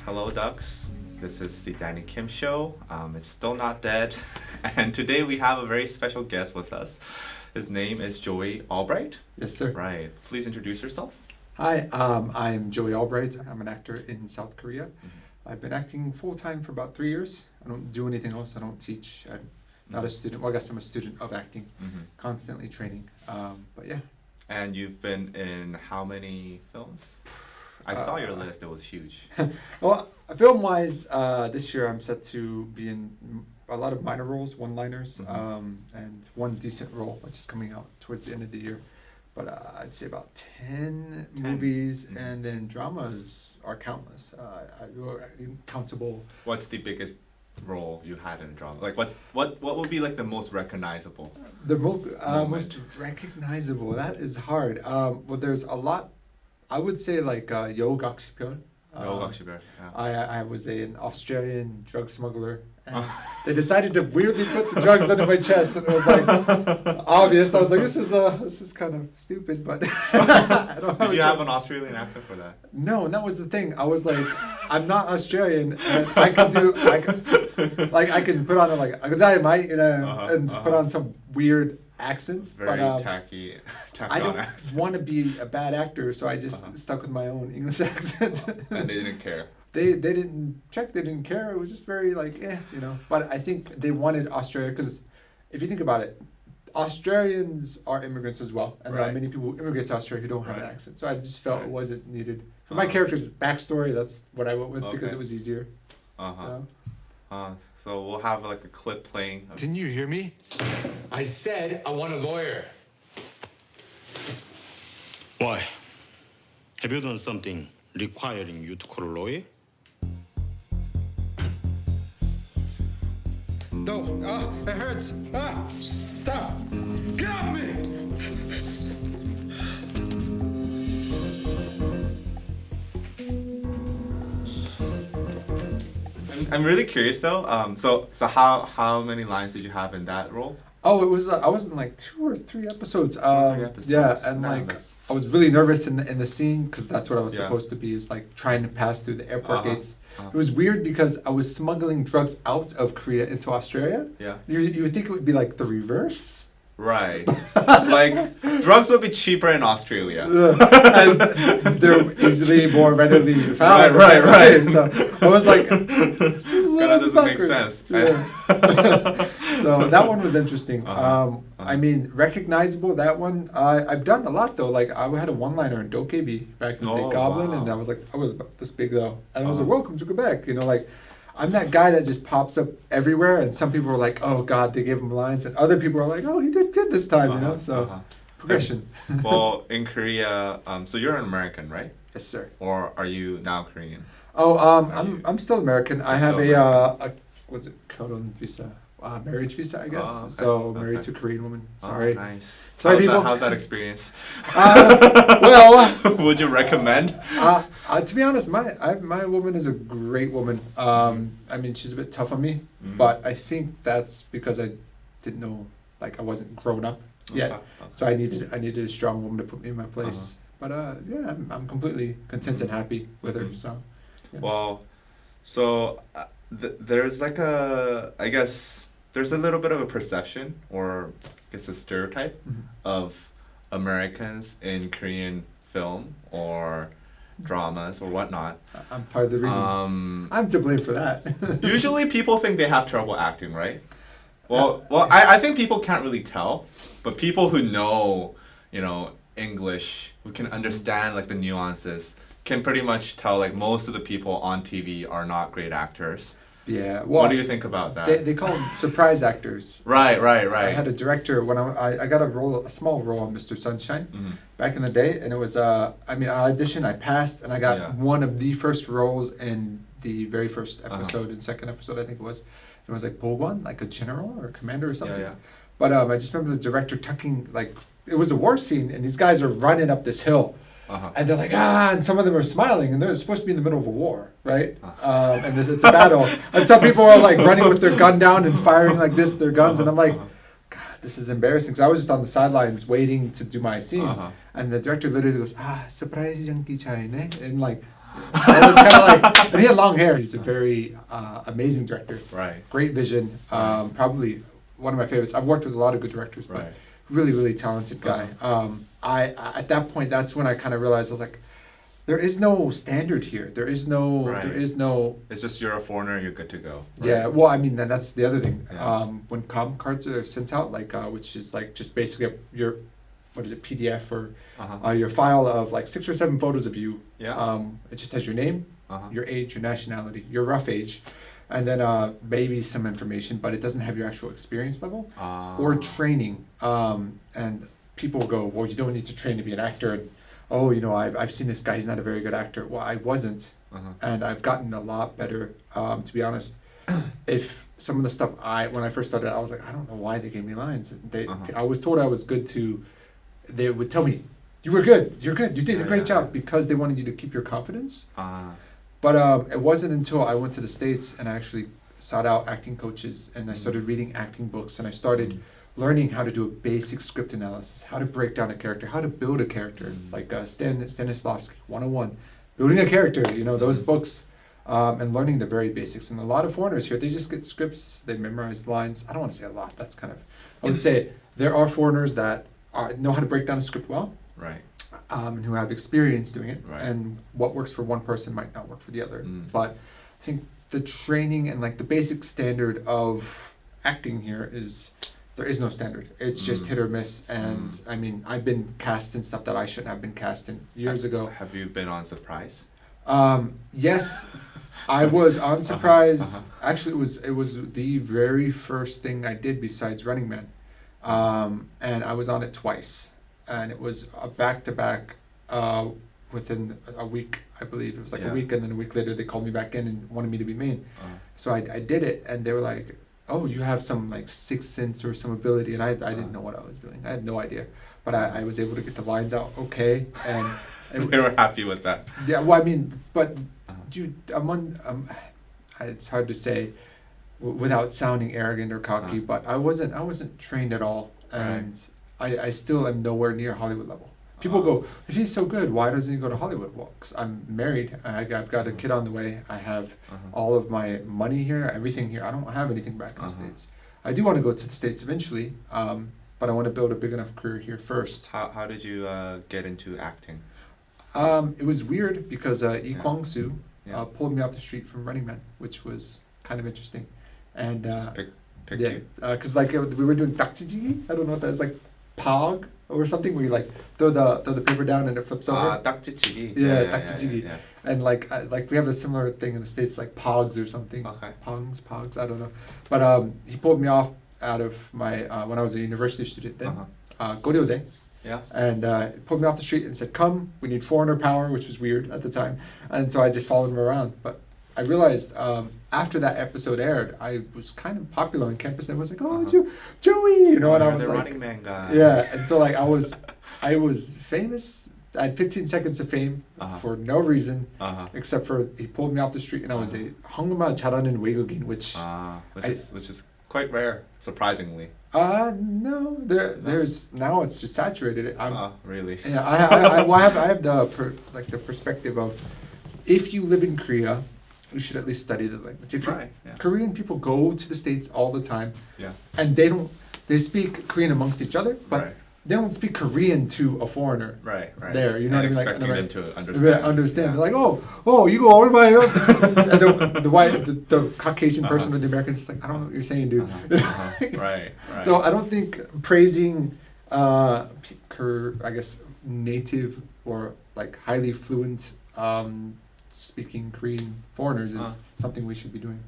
Hello, Ducks. This is the Danny Kim Show. It's still not dead. And today we have a very special guest with us. His name is Joey Albright. Yes, sir. Right. Please introduce yourself. Hi, I'm Joey Albright. I'm an actor in South Korea. I've been acting full-time for about 3 years. I don't do anything else. I don't teach. I'm not a student. Well, I guess I'm a student of acting, constantly training. But yeah. And you've been in how many films? I saw your list. It was huge. Well, film-wise, this year I'm set to be in a lot of minor roles, one-liners, and one decent role, which is coming out towards the end of the year. But I'd say about 10 movies, and then dramas are countless. Countable. What's the biggest role you had in a drama? Like, what would be like the most recognizable? The most recognizable. That is hard. Well, there's a lot. I would say like WOWIE. Yeah. I was an Australian drug smuggler, and they decided to weirdly put the drugs under my chest, and it was like obvious. I was like, this is kind of stupid, but I don't have Did you have an Australian accent for that? No, and that was the thing. I was like, I'm not Australian, and I can put on I can tell you, mate, and put on some weird accents. Very tacky I don't accent. want to be a bad actor, so I just stuck with my own English accent. And they didn't care. They didn't check. They didn't care. It was just very But I think they wanted Australia because if you think about it, Australians are immigrants as well, and there are many people who immigrate to Australia who don't have an accent. So I just felt it wasn't needed for my character's backstory. That's what I went with because it was easier. So we'll have like a clip playing. Didn't you hear me? I said I want a lawyer. Why? Have you done something requiring you to call a lawyer? No, it hurts. Stop. Get off me. I'm really curious though. So how many lines did you have in that role? Oh, it was I was in like 2 or 3 episodes. 2 or 3 episodes. Yeah, and I was really nervous in the scene because that's what I was supposed to be, is like trying to pass through the airport gates. It was weird because I was smuggling drugs out of Korea into Australia. Yeah. You would think it would be like the reverse. Right. Like drugs would be cheaper in Australia. And they're easily more readily found. Right. So I was like, Kinda doesn't make sense. Yeah. So that one was interesting. I mean, recognizable, that one. I've done a lot though. Like I had a one-liner in Dkdktv back in the day, Goblin, and I was about this big though. And I was like, welcome to Quebec. I'm that guy that just pops up everywhere, and some people are like, oh God, they gave him lines, and other people are like, oh, he did good this time, So progression. Well, in Korea, so you're an American, right? Yes, sir. Or are you now Korean? Oh, I'm still American. I have a what's it called on visa? Marriage visa, I guess. Oh, okay. So married to a Korean woman. Sorry. Oh, nice. Sorry, people. How's that experience? Well, would you recommend? to be honest, my woman is a great woman. I mean, she's a bit tough on me, but I think that's because I didn't know, like I wasn't grown up yet. So I needed a strong woman to put me in my place. But yeah, I'm completely content and happy with her. So. Yeah. Well, so there's like I guess there's a little bit of a perception, or I guess a stereotype of Americans in Korean film or dramas or whatnot. I'm part of the reason. I'm to blame for that. Usually people think they have trouble acting, right? Well, I think people can't really tell, but people who know, English, who can understand like the nuances, can pretty much tell like most of the people on TV are not great actors. Yeah. Well, what do you think about that? They call them surprise actors. Right. I had a director when I got a small role on Mr. Sunshine back in the day, and it was I auditioned, I passed, and I got one of the first roles in the very first episode and second episode, I think it was. It was like Bogon, like a general or a commander or something. Yeah. But I just remember the director tucking, like it was a war scene, and these guys are running up this hill. And they're like, and some of them are smiling, and they're supposed to be in the middle of a war, right? And it's a battle. And some people are like running with their gun down and firing like this, their guns. And I'm like, God, this is embarrassing. Because I was just on the sidelines waiting to do my scene. And the director literally goes, surprise, young ne? And like, It was kind of like, and he had long hair. He's a very amazing director. Right. Great vision. Probably one of my favorites. I've worked with a lot of good directors, but Right. really, really talented guy. I at that point, that's when I kind of realized I was like, there is no standard here. There is no. Right. There is no. It's just you're a foreigner, you're good to go. Right? Yeah. Well, I mean, that's the other thing. Yeah. When com cards are sent out, like which is like just basically your, what is it, PDF or your file of like 6 or 7 photos of you. Yeah. It just has your name, your age, your nationality, your rough age, and then maybe some information, but it doesn't have your actual experience level or training. And people go, well, you don't need to train to be an actor. And, oh, you know, I've seen this guy, he's not a very good actor. Well, I wasn't. And I've gotten a lot better, to be honest. If some of the stuff when I first started, I was like, I don't know why they gave me lines. I was told I was good to, they would tell me, you were good, you're good, you did a great job, because they wanted you to keep your confidence. But it wasn't until I went to the States and I actually sought out acting coaches and I started reading acting books and I started learning how to do a basic script analysis, how to break down a character, how to build a character, like Stanislavski 101, building a character, you know, those books, and learning the very basics. And a lot of foreigners here, they just get scripts, they memorize lines. I don't want to say a lot, that's kind of, I would say there are foreigners that know how to break down a script well. Right. And who have experience doing it, Right. and what works for one person might not work for the other. But I think the training and like the basic standard of acting here is, there is no standard. It's just hit or miss. And I mean, I've been cast in stuff that I shouldn't have been cast in years ago. Have you been on Surprise? Yes, I was on Surprise. Actually, it was the very first thing I did besides Running Man, and I was on it twice. And it was a back-to-back within a week, I believe. It was like a week, and then a week later they called me back in and wanted me to be main. So I did it, and they were like, oh, you have some like sixth sense or some ability, and I didn't know what I was doing. I had no idea. But I was able to get the lines out okay, and They were happy with that. yeah, well, I mean, but it's hard to say without sounding arrogant or cocky, but I wasn't trained at all, and I still am nowhere near Hollywood level. People go, if he's so good, why doesn't he go to Hollywood? Well, 'cause I'm married, I've got a kid on the way, I have all of my money here, everything here. I don't have anything back in the States. I do want to go to the States eventually, but I want to build a big enough career here first. How did you get into acting? It was weird because Lee Kwang-soo pulled me off the street from Running Man, which was kind of interesting. And Just picked yeah, you? because like we were doing Dkdktv, I don't know what that is, like Pog or something, where you like throw the paper down and it flips over. Dkdktv. Yeah, Dkdktv. And like we have a similar thing in the States, like Pogs or something. Okay. Pogs, I don't know. But he pulled me off out of my when I was a university student then, Goryeo-dae. Yeah. And pulled me off the street and said, come, we need foreigner power, which was weird at the time. And so I just followed him around. But I realized after that episode aired, I was kind of popular on campus, and I was like, oh, Joey, you know, and I was the like, Running Man guy. yeah. And so like I was famous. I had 15 seconds of fame for no reason, except for he pulled me off the street, and I was a 한국말 잘하는 외국인, which is quite rare, surprisingly. No, there's now it's just saturated. Really? Yeah, I have the perspective of, if you live in Korea, you should at least study the language. Korean people go to the States all the time, and they speak Korean amongst each other, but they don't speak Korean to a foreigner. Right. There, you know what I mean? Expecting like, them to understand. Understand. Yeah. They're like, oh, you go all my and the Caucasian person with the Americans is like, I don't know what you're saying, dude. Right. So I don't think praising, I guess, native or like highly fluent speaking Korean foreigners is something we should be doing.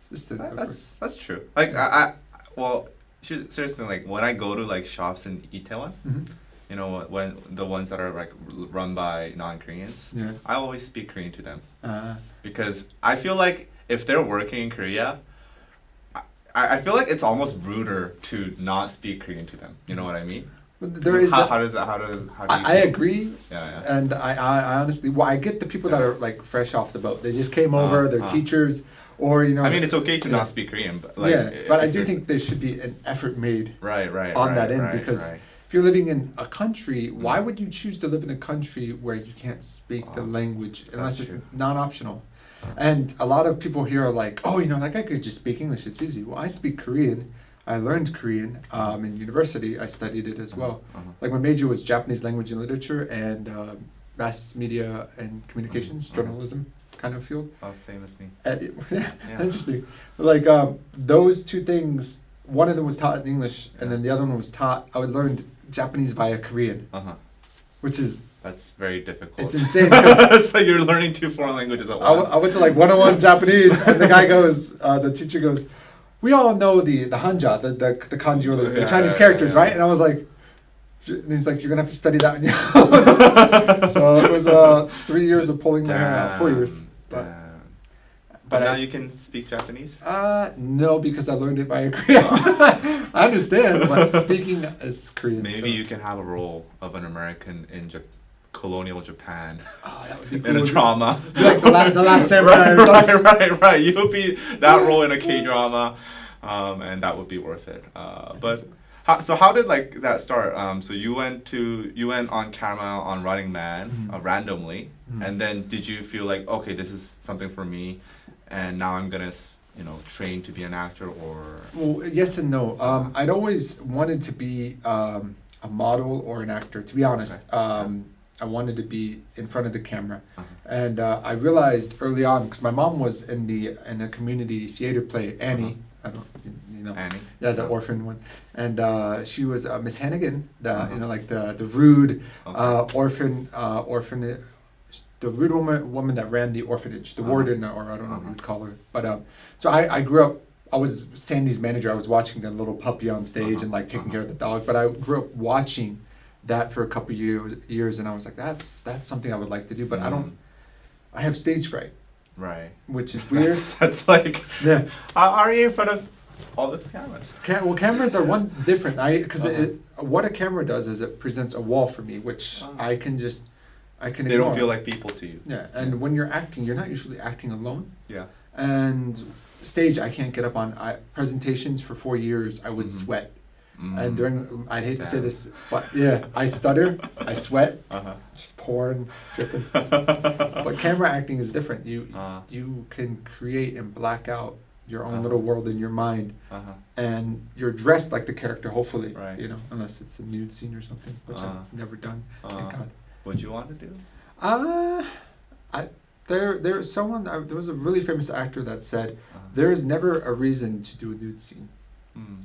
That's true. Like seriously, like when I go to like shops in Itaewon, you know, when the ones that are like run by non-Koreans, I always speak Korean to them because I feel like if they're working in Korea, I feel like it's almost ruder to not speak Korean to them. You know what I mean? There is how do you I agree. Yeah. And I honestly, I get the people that are like fresh off the boat. They just came over, they're teachers, or you know. I mean, it's okay to not speak Korean, but like. But I do think there should be an effort made. Right. On that end, because if if you're living in a country, why would you choose to live in a country where you can't speak the language unless it's true. non-optional? And a lot of people here are like, oh, that guy could just speak English. It's easy. Well, I speak Korean. I learned Korean in university. I studied it as well. Like my major was Japanese language and literature and mass media and communications, journalism kind of field. Oh, same as me. Yeah, interesting. Like those two things, one of them was taught in English, and then the other one was taught. I learned Japanese via Korean, which is That's very difficult. it's insane. 'Cause So you're learning 2 foreign languages at once. I went to like 101 Japanese, and the guy goes, the teacher goes, we all know the hanja, the kanji or the Chinese characters, right? And I was like, and he's like, you're gonna have to study that on your own. So it was 3 years of pulling my hair out, 4 years. But now you can speak Japanese? No, because I learned it by Korean. I understand, but speaking is Korean. Maybe you can have a role of an American in colonial Japan. Oh, that would be In a drama. Like the last samurai. Right. You would be that role in a K-drama, and that would be worth it. But how did like that start? So you went on camera on Running Man randomly, and then did you feel like, okay, this is something for me, and now I'm gonna train to be an actor? Or Well, yes and no. I'd always wanted to be a model or an actor. To be honest, I wanted to be in front of the camera, and I realized early on because my mom was in a community theater play, Annie. I don't, Annie. Yeah, the orphan one, and she was Miss Hannigan, like the rude orphan, the rude woman that ran the orphanage, the warden, or I don't know what you'd call her. But so I grew up. I was Sandy's manager. I was watching the little puppy on stage and like taking care of the dog. But I grew up watching that for a couple years, and I was like, that's something I would like to do. But I have stage fright. Right. Which is weird. That's like, yeah. Are you in front of all those cameras? Well, cameras are different. Because what a camera does is it presents a wall for me, which I can ignore. They don't feel like people to you. Yeah, and when you're acting, you're not usually acting alone. Yeah. And stage, I can't get up on presentations for 4 years. I would sweat. And I'd hate to say this, but yeah, I stutter, I sweat, just pouring, dripping. But camera acting is different. You can create and black out your own little world in your mind, and you're dressed like the character, hopefully, right. Unless it's a nude scene or something, which I've never done. Thank God. What you want to do? There was a really famous actor that said, there is never a reason to do a nude scene.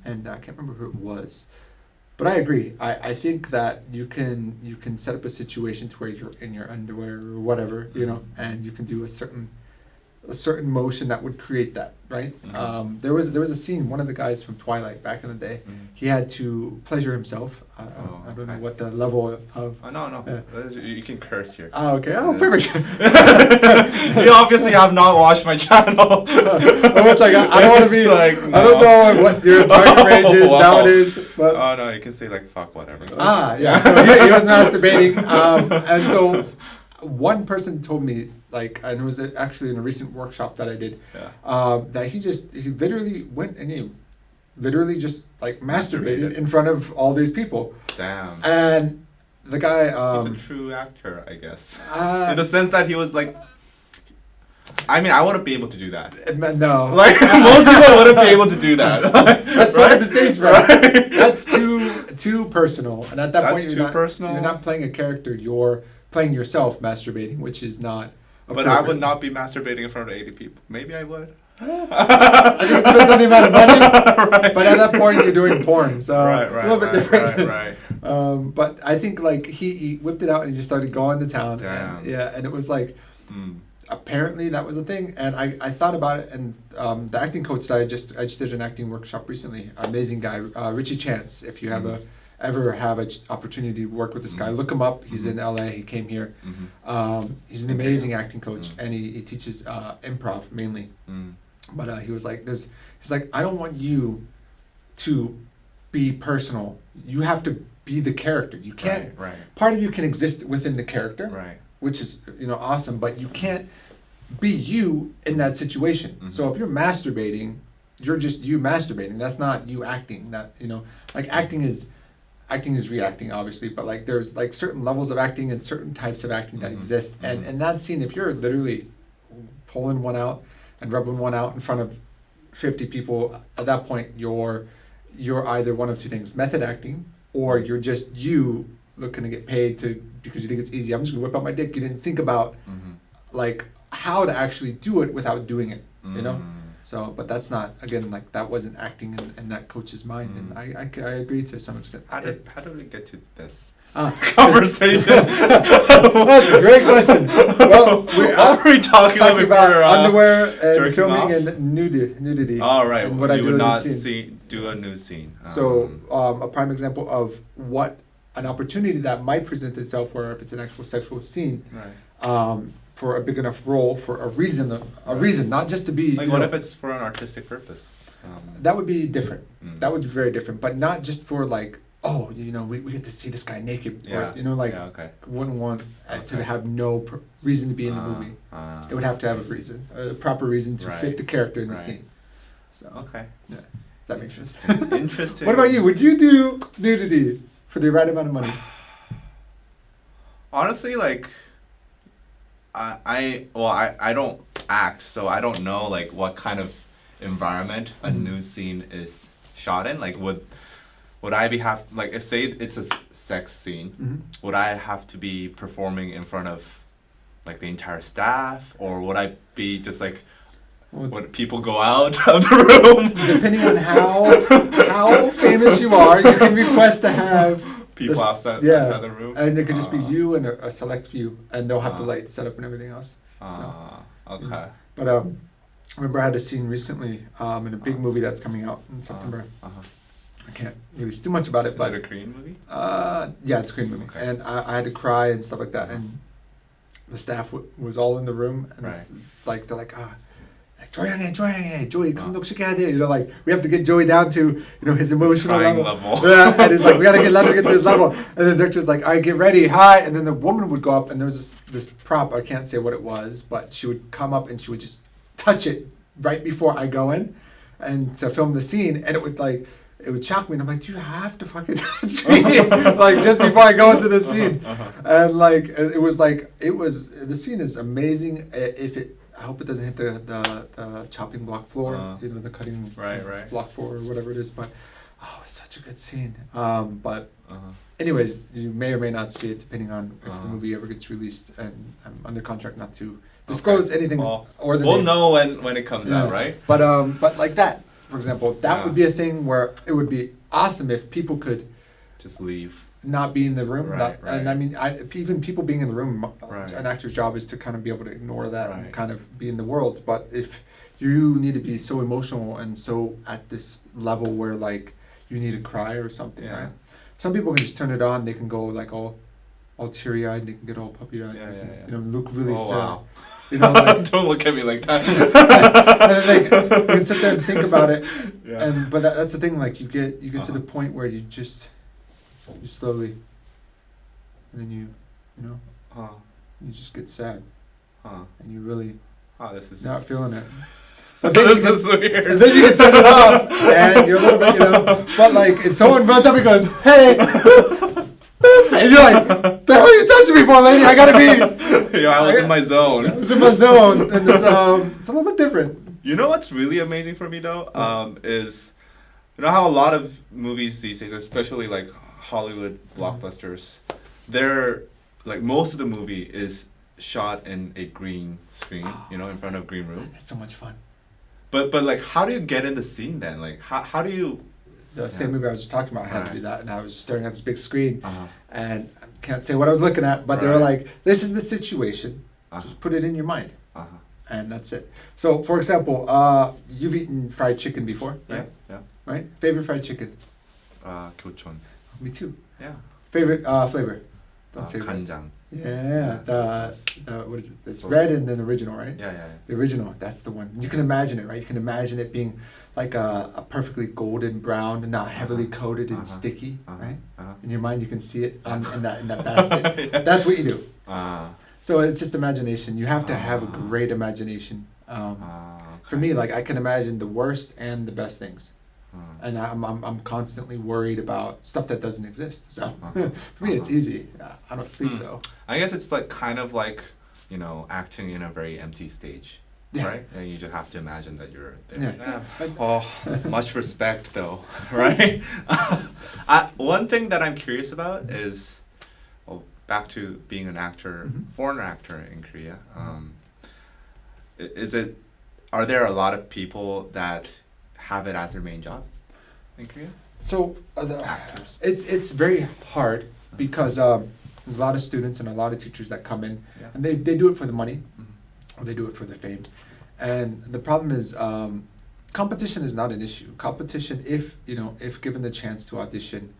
And I can't remember who it was, but I agree. I think that you can set up a situation to where you're in your underwear or whatever, and you can do a certain motion that would create that, right? There was a scene. One of the guys from Twilight back in the day, he had to pleasure himself. I don't know what the level of. No. Yeah. You can curse here. Oh, okay. Oh, perfect. You obviously have not watched my channel. Almost like I don't want to be like. No. I don't know what your target range is nowadays. But oh no, you can say like fuck whatever. Yeah. So he was masturbating, and so one person told me, like, and it was actually in a recent workshop that I did, that he literally went and he literally just like masturbated in front of all these people. Damn. And the guy he's a true actor, I guess. In the sense that he was like, I mean, I wouldn't be able to do that. No. Like most people wouldn't be able to do that. That's part of the stage, right? That's too personal. And at that point you're not playing a character, you're playing yourself masturbating, which is not But I would not be masturbating in front of 80 people. Maybe I would. I think it depends on the amount of money. Right. But at that point, you're doing porn, so a little bit different. Right. But I think like he whipped it out and he just started going to town. Damn. And it was like, apparently that was a thing. And I thought about it, and the acting coach that I just did an acting workshop recently. Amazing guy, Richie Chance. If you have ever have an opportunity to work with this guy, look him up. He's in LA. He came here. He's an amazing acting coach, and he teaches improv mainly. But he was like, he's like, I don't want you to be personal. You have to be the character. You can't. Right. Part of you can exist within the character, right? Which is awesome. But you can't be you in that situation. So if you're masturbating, you're just you masturbating. That's not you acting. That like acting is acting is reacting, obviously, but like there's like certain levels of acting and certain types of acting that exist. And in that scene, if you're literally pulling one out and rubbing one out in front of 50 people, at that point you're either one of two things: method acting, or you're just you looking to get paid to because you think it's easy. I'm just gonna whip out my dick. You didn't think about like how to actually do it without doing it, you know. So, but that's not, again, like that wasn't acting in that coach's mind, and I agree to some extent. How did we get to this Conversation. conversation? That's a great question. Well, what were we talking about underwear and jerking filming off? and nudity. All right. And what I you do would in not the scene. do a nude scene. So, a prime example of what an opportunity that might present itself, where if it's an actual sexual scene, right. For a big enough role, for a reason, not just to be. Like, what if it's for an artistic purpose? That would be different. That would be very different, but not just for like, oh, you know, we get to see this guy naked. Yeah. Or, you know, like, wouldn't want to have no reason to be in the movie. It would have to have a reason, a proper reason to fit the character in the scene. So, okay. Yeah, that makes sense. Interesting. What about you? Would you do nudity for the right amount of money? Honestly, like, I don't act, so I don't know like what kind of environment a nude scene is shot in. Like, would I be like, say it's a sex scene, would I have to be performing in front of like the entire staff, or would I be just like, would people go out of the room? Depending on how famous you are, you can request to have people outside the room. And it could just be you and a select few, and they'll have the lights set up and everything else. Okay. But I remember I had a scene recently in a big movie that's coming out in September. I can't release too much about it, but is it a Korean movie? Yeah, it's a Korean movie, and I had to cry and stuff like that, and the staff was all in the room, and it's like they're like, Joey, come look, you know, like we have to get Joey down to, you know, his emotional level. Yeah, and it's like we gotta get to his level, and then the director's like, all right, get ready, hi, and then the woman would go up, and there was this prop, I can't say what it was, but she would come up and she would just touch it right before I go in, and to film the scene, and it would shock me, and I'm like, do you have to fucking touch me? Like, just before I go into the scene. And like, the scene is amazing. I hope it doesn't hit the chopping block floor, you know, the cutting block floor or whatever it is, but it's such a good scene. But anyways, you may or may not see it depending on if the movie ever gets released, and I'm under contract not to disclose anything. We'll know when it comes out, right? But like that, for example, that would be a thing where it would be awesome if people could just leave, not be in the room. Right. And I mean, even people being in the room, Right. an actor's job is to kind of be able to ignore that and Right. kind of be in the world. But if you need to be so emotional and so at this level where like you need to cry or something, right? Some people can just turn it on. They can go like all teary-eyed. They can get all puppy-eyed. You know, look really sad. Wow. You know, like, don't look at me like that. and like, you can sit there and think about it. Yeah. But that's the thing. Like you get to the point where you slowly, and then you just get sad, and you really this is not feeling it. This is weird. And then you can turn it off, and you're a little bit, you know. But like, if someone runs up and goes, "Hey," and you're like, "The hell are you touching me for, lady? I gotta be." I was in my zone. I was in my zone, and it's a little bit different. You know what's really amazing for me though, is, you know how a lot of movies these days, especially like Hollywood blockbusters, they're like, most of the movie is shot in a green screen, you know, in front of a green room. It's so much fun. But like, how do you get in the scene then? Like, how do you? The same movie I was just talking about, I had to do that, and I was staring at this big screen, and I can't say what I was looking at, but they were like, "This is the situation. Just put it in your mind." And that's it. So, for example, you've eaten fried chicken before, right? Yeah. Right? Favorite fried chicken? Gyochon. Me too. Yeah. Favorite flavor? Don't say red. Kanjang. Yeah. The what is it? It's So- red and then original, right? Yeah. The original. That's the one. You can imagine it, right? You can imagine it being like a perfectly golden brown and not heavily coated and sticky, right? In your mind, you can see it in that basket. Yeah. That's what you do. Okay. So it's just imagination. You have to have a great imagination. For me, like I can imagine the worst and the best things. And I'm constantly worried about stuff that doesn't exist. So Uh-huh. for me, it's easy. I don't sleep though. I guess it's like kind of like, acting in a very empty stage, Yeah. right? And you just have to imagine that you're there. Yeah. Oh, much respect though, right? One thing that I'm curious about is, back to being an actor, foreign actor in Korea. Are there a lot of people that have it as their main job in Korea? So Actors. it's very hard because there's a lot of students and a lot of teachers that come in, Yeah. and they do it for the money, or they do it for the fame. And the problem is competition is not an issue. Competition, if given the chance to audition,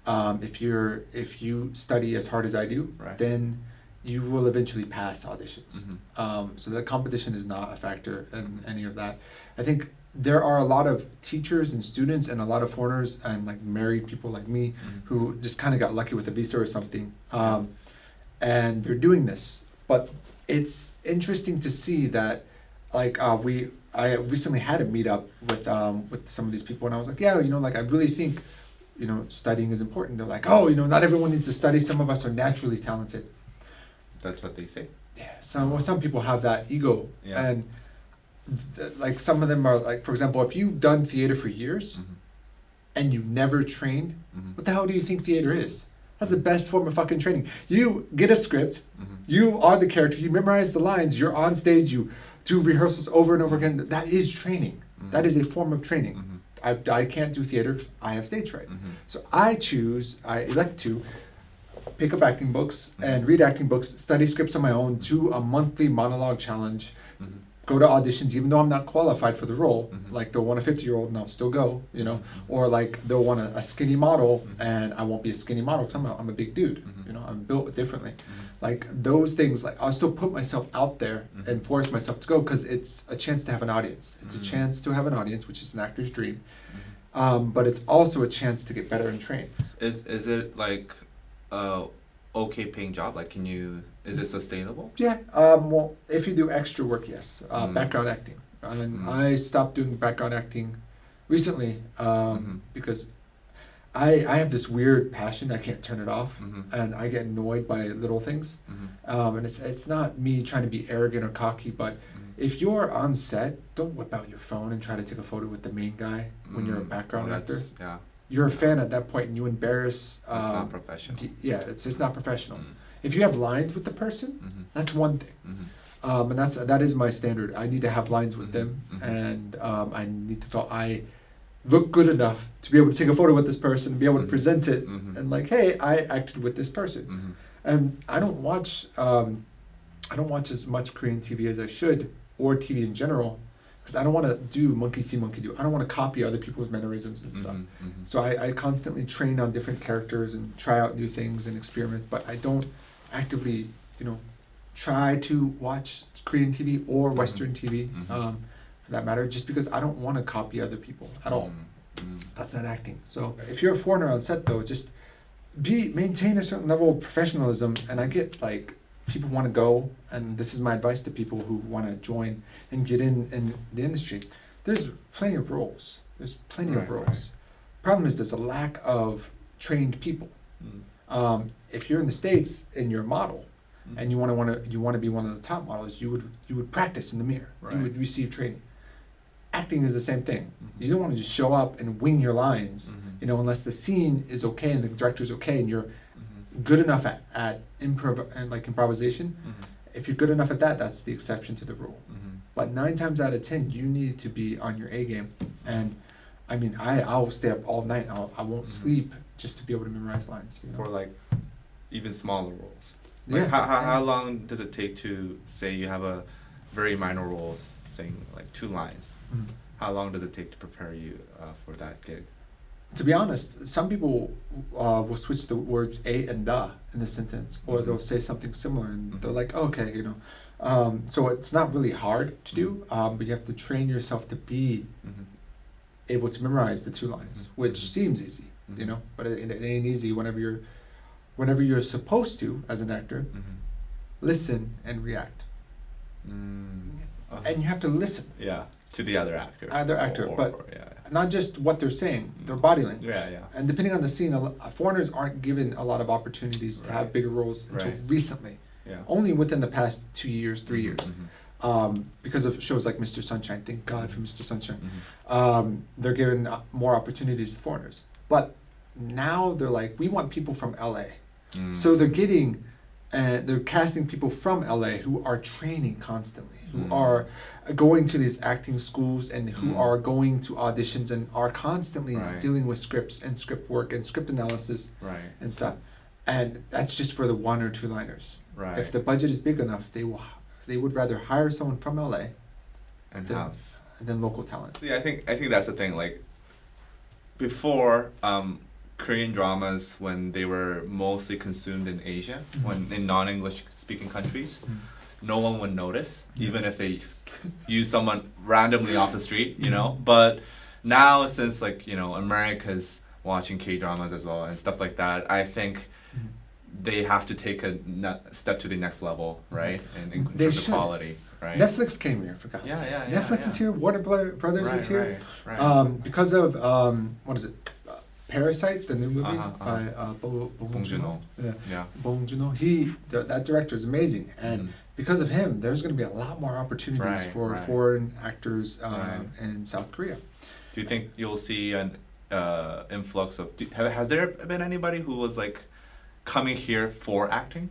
if you study as hard as I do, Right. then you will eventually pass auditions. Mm-hmm. So the competition is not a factor in any of that. I think there are a lot of teachers and students and a lot of foreigners and like married people like me who just kind of got lucky with a visa or something, and they're doing this. But it's interesting to see that, like I recently had a meetup with some of these people, and I was like, yeah, I really think, studying is important. They're like, oh, not everyone needs to study. Some of us are naturally talented. That's what they say. Yeah. Some people have that ego, Yeah. and like some of them are like, for example, if you've done theater for years and you never trained, what the hell do you think theater is? That's the best form of fucking training. You get a script, you are the character, you memorize the lines, you're on stage, you do rehearsals over and over again. That is training. That is a form of training. I can't do theater because I have stage fright. So I elect to pick up acting books and read acting books, study scripts on my own, do a monthly monologue challenge, go to auditions even though I'm not qualified for the role. Like they'll want a 50-year-old and I'll still go, or like they'll want a skinny model and I won't be a skinny model because I'm a big dude, I'm built differently. Like those things, like I'll still put myself out there and force myself to go because it's a chance to have an audience. It's a chance to have an audience, which is an actor's dream. But it's also a chance to get better and train. Is it like okay paying job? Like, is it sustainable? Yeah. Well, if you do extra work, yes. Background acting. And I stopped doing background acting recently because I have this weird passion. I can't turn it off, and I get annoyed by little things. And it's not me trying to be arrogant or cocky, but if you're on set, don't whip out your phone and try to take a photo with the main guy when you're a background actor. Yeah. You're a fan at that point, and you embarrass. It's not professional. Yeah, it's not professional. If you have lines with the person, that's one thing. And that is my standard. I need to have lines with them, and I need to feel I look good enough to be able to take a photo with this person, and be able to present it, and like, hey, I acted with this person. And I don't watch as much Korean TV as I should, or TV in general, because I don't want to do monkey see, monkey do. I don't want to copy other people's mannerisms and stuff. So I constantly train on different characters and try out new things and experiments, but I don't actively, try to watch Korean TV or Western TV, for that matter, just because I don't want to copy other people at all. That's not acting. So if you're a foreigner on set, though, just maintain a certain level of professionalism. And I get like people want to go, and this is my advice to people who want to join and get in the industry. There's plenty of roles. There's plenty of roles. Right. Problem is there's a lack of trained people. If you're in the States and you're a model, and you want to be one of the top models, you would practice in the mirror. Right. You would receive training. Acting is the same thing. You don't want to just show up and wing your lines, unless the scene is okay and the director's okay and you're good enough at improvisation. If you're good enough at that, that's the exception to the rule. But 9 times out of 10, you need to be on your A game. And I mean, I'll stay up all night. I won't sleep just to be able to memorize lines. For like even smaller roles. Like how long does it take to say you have a very minor role, saying like 2 lines? How long does it take to prepare you for that gig? To be honest, some people will switch the words a and the in the sentence, or they'll say something similar, and they're like, oh, okay, so it's not really hard to do, but you have to train yourself to be able to memorize the 2 lines, which seems easy, but it ain't easy whenever you're supposed to, as an actor, listen and react. And you have to listen. Yeah, to the other actor. But not just what they're saying, their body language. Yeah, yeah. And depending on the scene, foreigners aren't given a lot of opportunities to have bigger roles until Right. recently. Yeah. Only within the past 2 years, 3 years. Mhm. Because of shows like Mr. Sunshine. Thank God for Mr. Sunshine. Mhm. They're given more opportunities to foreigners. But now they're like, we want people from LA. Mm. So they're getting, they're casting people from LA who are training constantly, who are going to these acting schools and who are going to auditions and are constantly Right. dealing with scripts and script work and script analysis Right. and stuff. And that's just for the 1 or 2 liners. Right. If the budget is big enough, they would rather hire someone from LA And than, have. than local talent. See, I think that's the thing. Like before, Korean dramas, when they were mostly consumed in Asia, when in non-English speaking countries, no one would notice, even if they use someone randomly off the street, you know. But now, since like America's watching K-dramas as well and stuff like that, I think they have to take a step to the next level, right? And in They terms of should. quality, right? Netflix came here, for God's Yeah, sakes. yeah, yeah, Netflix is yeah. here. Warner Brothers is here. Right. Because of what is it? Parasite, the new movie Uh-huh. by Bong Joon-ho. Yeah, Yeah. Bong Joon-ho. That director is amazing, and because of him, there's going to be a lot more opportunities Right, for right. foreign actors Right. in South Korea. Do you think you'll see an influx of? Has there been anybody who was like coming here for acting?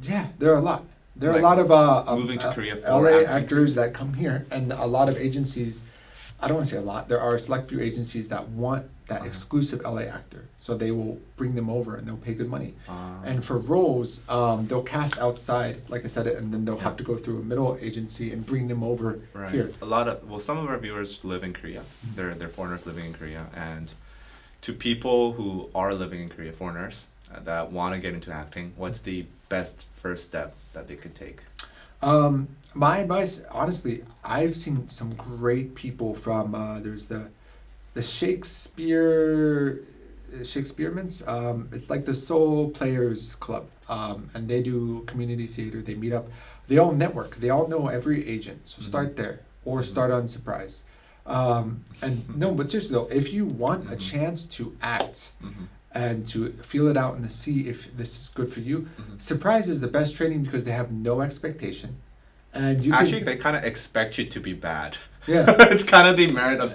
Yeah, there are a lot. There are Like, a lot of moving to Korea for LA acting? actors that come here, and a lot of agencies. I don't want to say a lot. There are a select few agencies that want that exclusive LA actor, so they will bring them over and they'll pay good money. And for roles, they'll cast outside, like I said, and then they'll have to go through a middle agency and bring them over Right. here. Some of our viewers live in Korea. They're foreigners living in Korea, and to people who are living in Korea, foreigners that want to get into acting, what's the best first step that they could take? My advice, honestly, I've seen some great people from there's the Shakespeareans. It's like the Soul Players Club, and they do community theater. They meet up. They all network. They all know every agent. So start there or start on Surprise. And no, but seriously though, if you want a chance to act and to feel it out and to see if this is good for you, Surprise is the best training because they have no expectation. And you Actually, can, they kind of expect you to be bad. Yeah. It's kind of the merit of.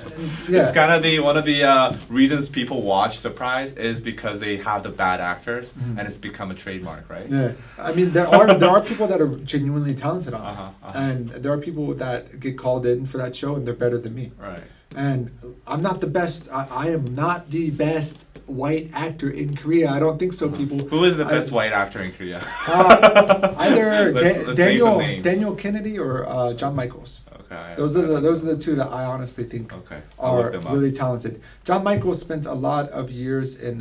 Yeah. It's kind of one of the reasons people watch Surprise is because they have the bad actors, and it's become a trademark, right? Yeah, I mean there are people that are genuinely talented on it, Uh-huh. and there are people that get called in for that show and they're better than me. Right. And I'm not the best. I am not the best white actor in Korea. I don't think so, people. Who is the I best just- white actor in Korea? Either Let's name some names. Daniel Kennedy or John Michaels. Okay. Those are the two that I honestly think Okay. I'll look are them up. really talented. John Michaels spent a lot of years in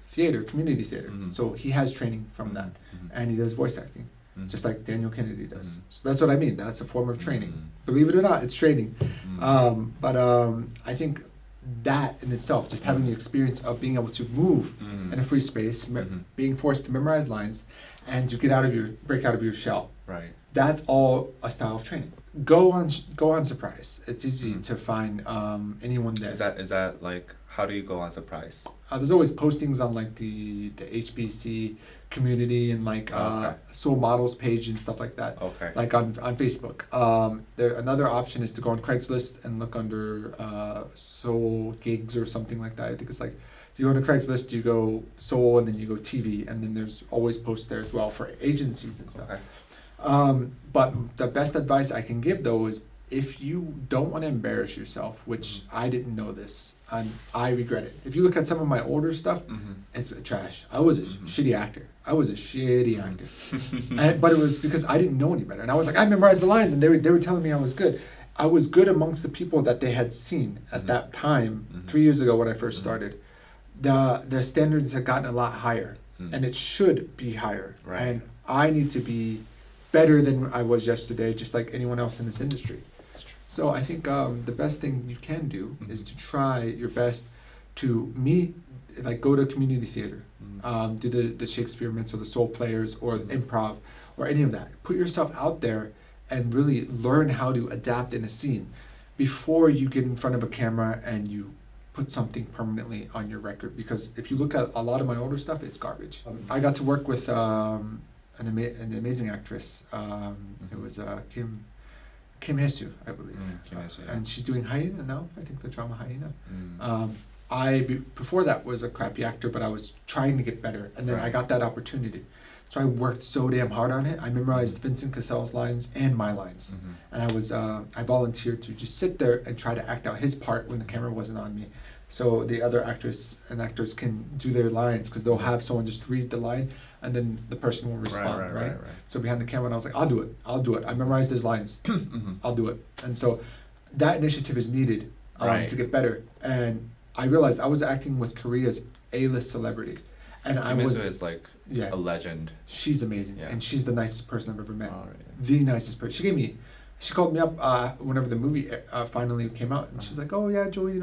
theater, community theater, so he has training from that, and he does voice acting, just like Daniel Kennedy does. So that's what I mean. That's a form of training. Believe it or not, it's training. But I think that in itself, just having the experience of being able to move in a free space, being forced to memorize lines, and to break out of your shell. Right. That's all a style of training. Go on Surprise. It's easy to find anyone there. Is that like, how do you go on Surprise? There's always postings on like the HBC community and like Okay. Soul Models page and stuff like that. Okay. Like on Facebook. Another option is to go on Craigslist and look under Soul Gigs or something like that. I think it's like, you go to Craigslist, you go Soul, and then you go TV, and then there's always posts there as well for agencies and stuff. Okay. But the best advice I can give though is if you don't want to embarrass yourself, which I didn't know this, and I regret it. If you look at some of my older stuff, it's trash. I was a shitty actor. I was a shitty actor. But it was because I didn't know any better. And I was like, I memorized the lines, and they were telling me I was good. I was good amongst the people that they had seen at that time, 3 years ago when I first started. The standards had gotten a lot higher, and it should be higher. Right. And I need to be better than I was yesterday, just like anyone else in this industry. So I think the best thing you can do is to try your best to go to community theater, do the Shakespeareans or the Soul Players or improv or any of that. Put yourself out there and really learn how to adapt in a scene. before you get in front of a camera and you put something permanently on your record. Because if you look at a lot of my older stuff, it's garbage. I got to work with an amazing actress. It was Kim Hye-soo, I believe. Kim Hye-soo, yeah. And she's doing Hyena now, I think the drama Hyena. Before that was a crappy actor, but I was trying to get better. And then I got that opportunity. So I worked so damn hard on it. I memorized Vincent Cassel's lines and my lines. And I volunteered to just sit there and try to act out his part when the camera wasn't on me. So the other actress and actors can do their lines, because they'll have someone just read the line and then the person will respond, right? So behind the camera, and I was like, I'll do it. I memorized his lines. I'll do it. And so that initiative is needed to get better. And I realized I was acting with Korea's A-list celebrity. And Kim Hye-soo is like a legend. She's amazing. Yeah. And she's the nicest person I've ever met. Oh, really? The nicest person. She called me up whenever the movie finally came out. And she's like, oh yeah, Joey,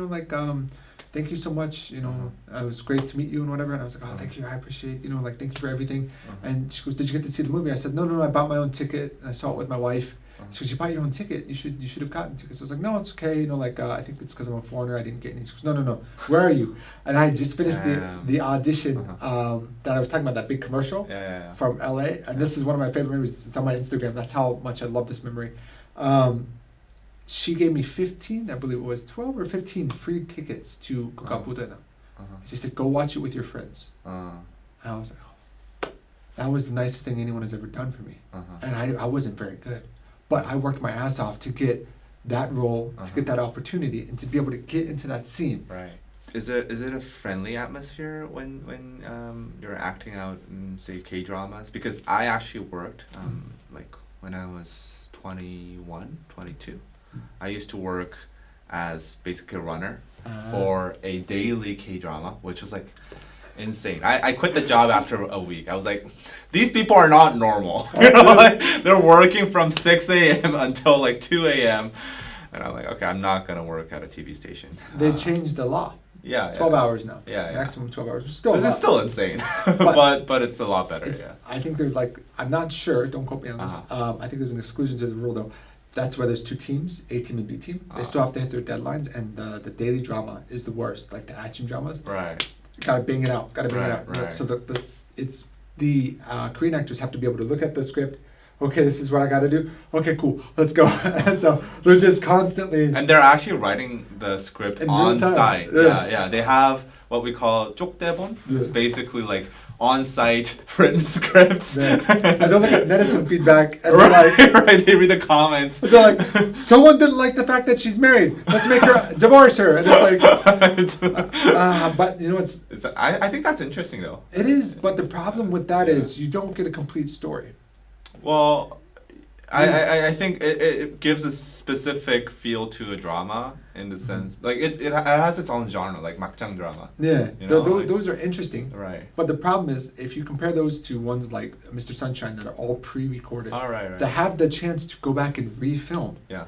thank you so much, it was great to meet you and whatever. And I was like, oh, thank you, I appreciate, thank you for everything. And she goes, did you get to see the movie? I said, no, I bought my own ticket. I saw it with my wife. She goes, you bought your own ticket? You should have gotten tickets. I was like, no, it's okay. I think it's because I'm a foreigner. I didn't get any. She goes, no. Where are you? And I just finished the audition that I was talking about, that big commercial from LA. And this is one of my favorite memories. It's on my Instagram. That's how much I love this memory. She gave me 15, I believe it was 12 or 15 free tickets to Gokapudena. She said, go watch it with your friends. And I was like, oh, that was the nicest thing anyone has ever done for me. And I wasn't very good. But I worked my ass off to get that role, to get that opportunity, and to be able to get into that scene. Right. Is it a friendly atmosphere when you're acting out in, say, K-dramas? Because I actually worked, like when I was 21, 22. I used to work as basically a runner for a daily K-drama, which was like insane. I quit the job after a week. I was like, these people are not normal. They're working from 6 a.m. until like 2 a.m. And I'm like, okay, I'm not going to work at a TV station. They changed the law. 12 hours now. Maximum 12 hours. This is still insane. but it's a lot better. I think there's I'm not sure, don't quote me on this. I think there's an exclusion to the rule though. That's why there's two teams, A team and B team. They still have to hit their deadlines, and the daily drama is the worst, like the action dramas. Right. Gotta bang it out. Right. So the Korean actors have to be able to look at the script. Okay, this is what I gotta do. Okay, cool, let's go. And so they're just constantly. And they're actually writing the script on site. Yeah. They have what we call 쪽대본. It's basically like on-site written scripts. And they'll look at netizen feedback and they're right, they read the comments. They're like, someone didn't like the fact that she's married. Let's make her divorce her. And it's like, but I think that's interesting though. It is, but the problem with that is you don't get a complete story. Well, I think it gives a specific feel to a drama in the sense, like it has its own genre, like makjang drama. Yeah, those are interesting. Right. But the problem is, if you compare those to ones like Mr. Sunshine that are all pre-recorded, right. to have the chance to go back and refilm. Yeah.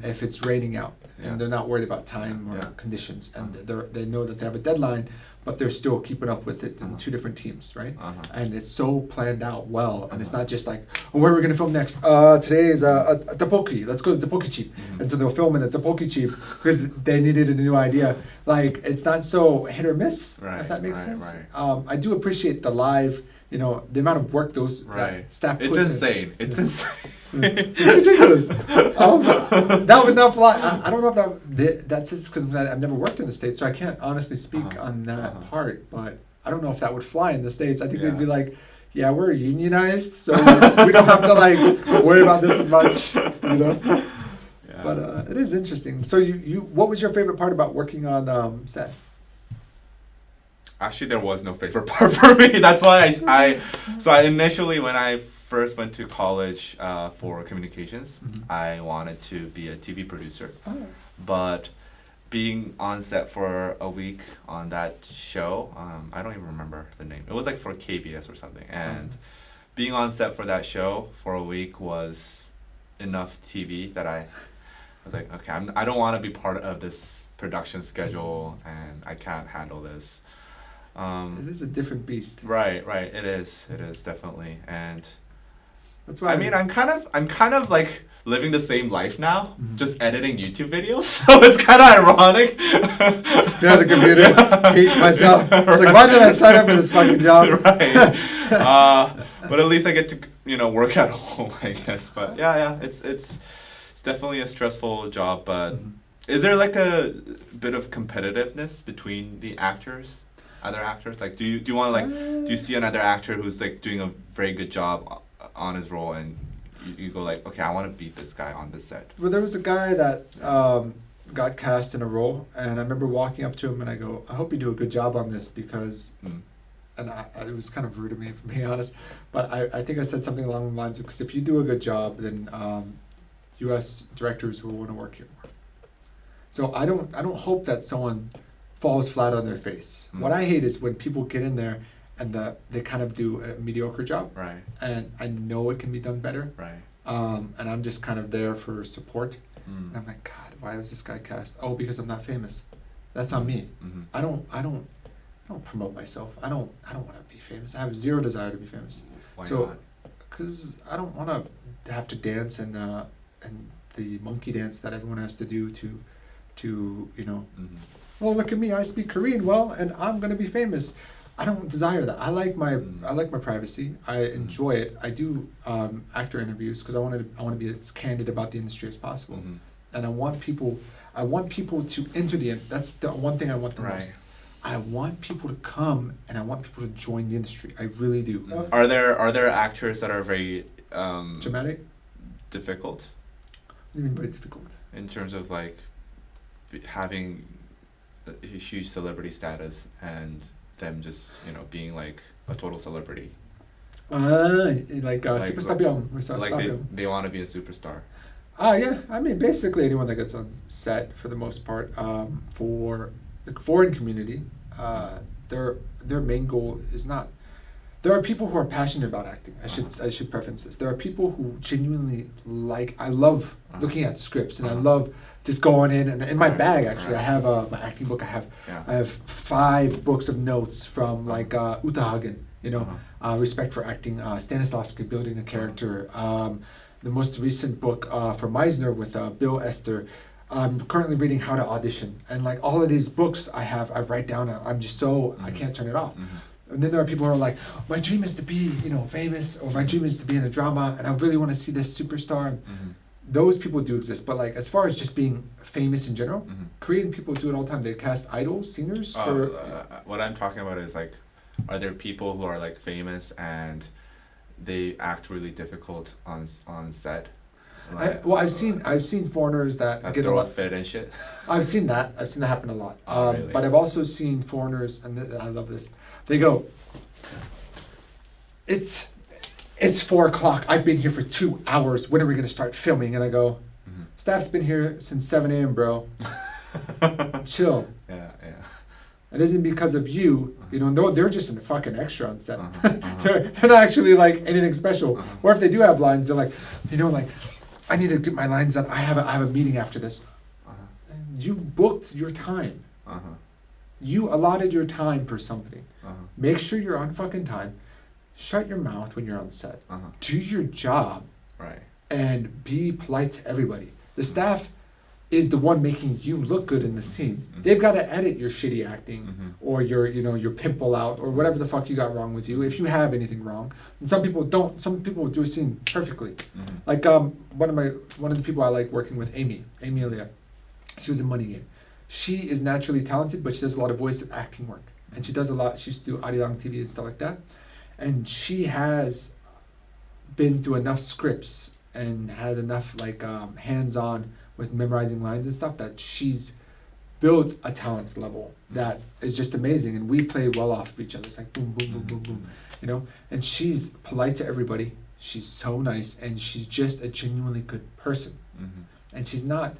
If it's raining out and they're not worried about time or conditions, and they know that they have a deadline, but they're still keeping up with it in two different teams, right? And it's so planned out well, and it's not just like, oh, where are we gonna film next? Today is a tteokbokki. Let's go to tteokbokki. And so they'll film in the tteokbokki because they needed a new idea. Like, it's not so hit or miss, if that makes sense. Right. I do appreciate the live, the amount of work that staff puts insane. in. It's insane. It's ridiculous. That would not fly. I don't know if that's just because I've never worked in the States, so I can't honestly speak on that part. But I don't know if that would fly in the States. I think they'd be like, yeah, we're unionized, so we don't have to worry about this as much, Yeah. But it is interesting. So what was your favorite part about working on set? Actually, there was no favorite part for me. That's why I initially, when I first went to college for communications, I wanted to be a TV producer. But being on set for a week on that show, I don't even remember the name. It was like for KBS or something. And being on set for that show for a week was enough TV that I was like, okay, I don't want to be part of this production schedule, and I can't handle this. It is a different beast. Right. It is definitely, and that's why. I mean, I'm kind of like living the same life now, just editing YouTube videos. So it's kind of ironic. Yeah, the computer. Hate myself. It's like, why did I sign up for this fucking job? Right. But at least I get to, you know, work at home, I guess. But yeah, it's definitely a stressful job. But is there like a bit of competitiveness between the actors, other actors? Like, do you want to like, do you see another actor who's like doing a very good job on his role, and you go like, okay, I want to beat this guy on this set? Well, there was a guy that got cast in a role, and I remember walking up to him and I go, I hope you do a good job on this, because, and it was kind of rude of me, for being honest, but I think I said something along the lines of, because if you do a good job, then U.S. directors will want to work here more. So I don't hope that someone falls flat on their face. What I hate is when people get in there and they kind of do a mediocre job. Right. And I know it can be done better. Right. And I'm just kind of there for support. And I'm like, God, why was this guy cast? Oh, because I'm not famous. That's on me. I don't promote myself. I don't want to be famous. I have zero desire to be famous. Why not? Because I don't want to have to dance and the monkey dance that everyone has to do to you know. Oh, look at me! I speak Korean well, and I'm gonna be famous. I don't desire that. I like my privacy. I enjoy it. I do actor interviews because I want to be as candid about the industry as possible, and I want people to enter the. That's the one thing I want the most. I want people to come and I want people to join the industry. I really do. Are there actors that are very dramatic? Difficult? What do you mean by difficult? In terms of like having a huge celebrity status and them just, you know, being like a total celebrity. Like superstar Byung. Like they want to be a superstar. Yeah. I mean, basically anyone that gets on set, for the most part, for the foreign community, their main goal is not. There are people who are passionate about acting. I should preface this. There are people who genuinely like. I love looking at scripts, and I love just going in. And in my bag, actually, I have my acting book. I have 5 books of notes from like Uta Hagen, you know, Respect for Acting, Stanislavski, Building a Character. The most recent book from Meisner with Bill Esther. I'm currently reading How to Audition, and like all of these books I write down. I'm just so I can't turn it off. And then there are people who are like, my dream is to be, you know, famous, or my dream is to be in a drama, and I really want to see this superstar. Those people do exist, but like as far as just being famous in general, Korean people do it all the time. They cast idols, singers. For what I'm talking about is like, are there people who are like famous and they act really difficult on set? Like, I've seen foreigners that get throw a a lot. fit and shit. I've seen that happen a lot. Really? But I've also seen foreigners, and I love this. They go, it's 4 o'clock. I've been here for 2 hours. When are we gonna start filming? And I go, staff's been here since 7 a.m., bro. Chill. Yeah. It isn't because of you. You know, they're just a fucking extra on set. They're not actually like anything special. Or if they do have lines, they're like, you know, like, I need to get my lines done. I have a meeting after this. You booked your time. You allotted your time for something. Make sure you're on fucking time. Shut your mouth when you're on set. Do your job. Right. And be polite to everybody. The staff is the one making you look good in the scene. They've got to edit your shitty acting or your pimple out or whatever the fuck you got wrong with you, if you have anything wrong. And some people don't. Some people do a scene perfectly. Like one of the people I like working with, Amy Elia. She was in Money Game. She is naturally talented, but she does a lot of voice and acting work. And she does a lot. She used to do Arirang TV and stuff like that. And she has been through enough scripts and had enough like hands-on with memorizing lines and stuff that she's built a talent level that is just amazing. And we play well off of each other. It's like boom, boom, boom, boom, boom, you know? And she's polite to everybody. She's so nice, and she's just a genuinely good person. And she's not,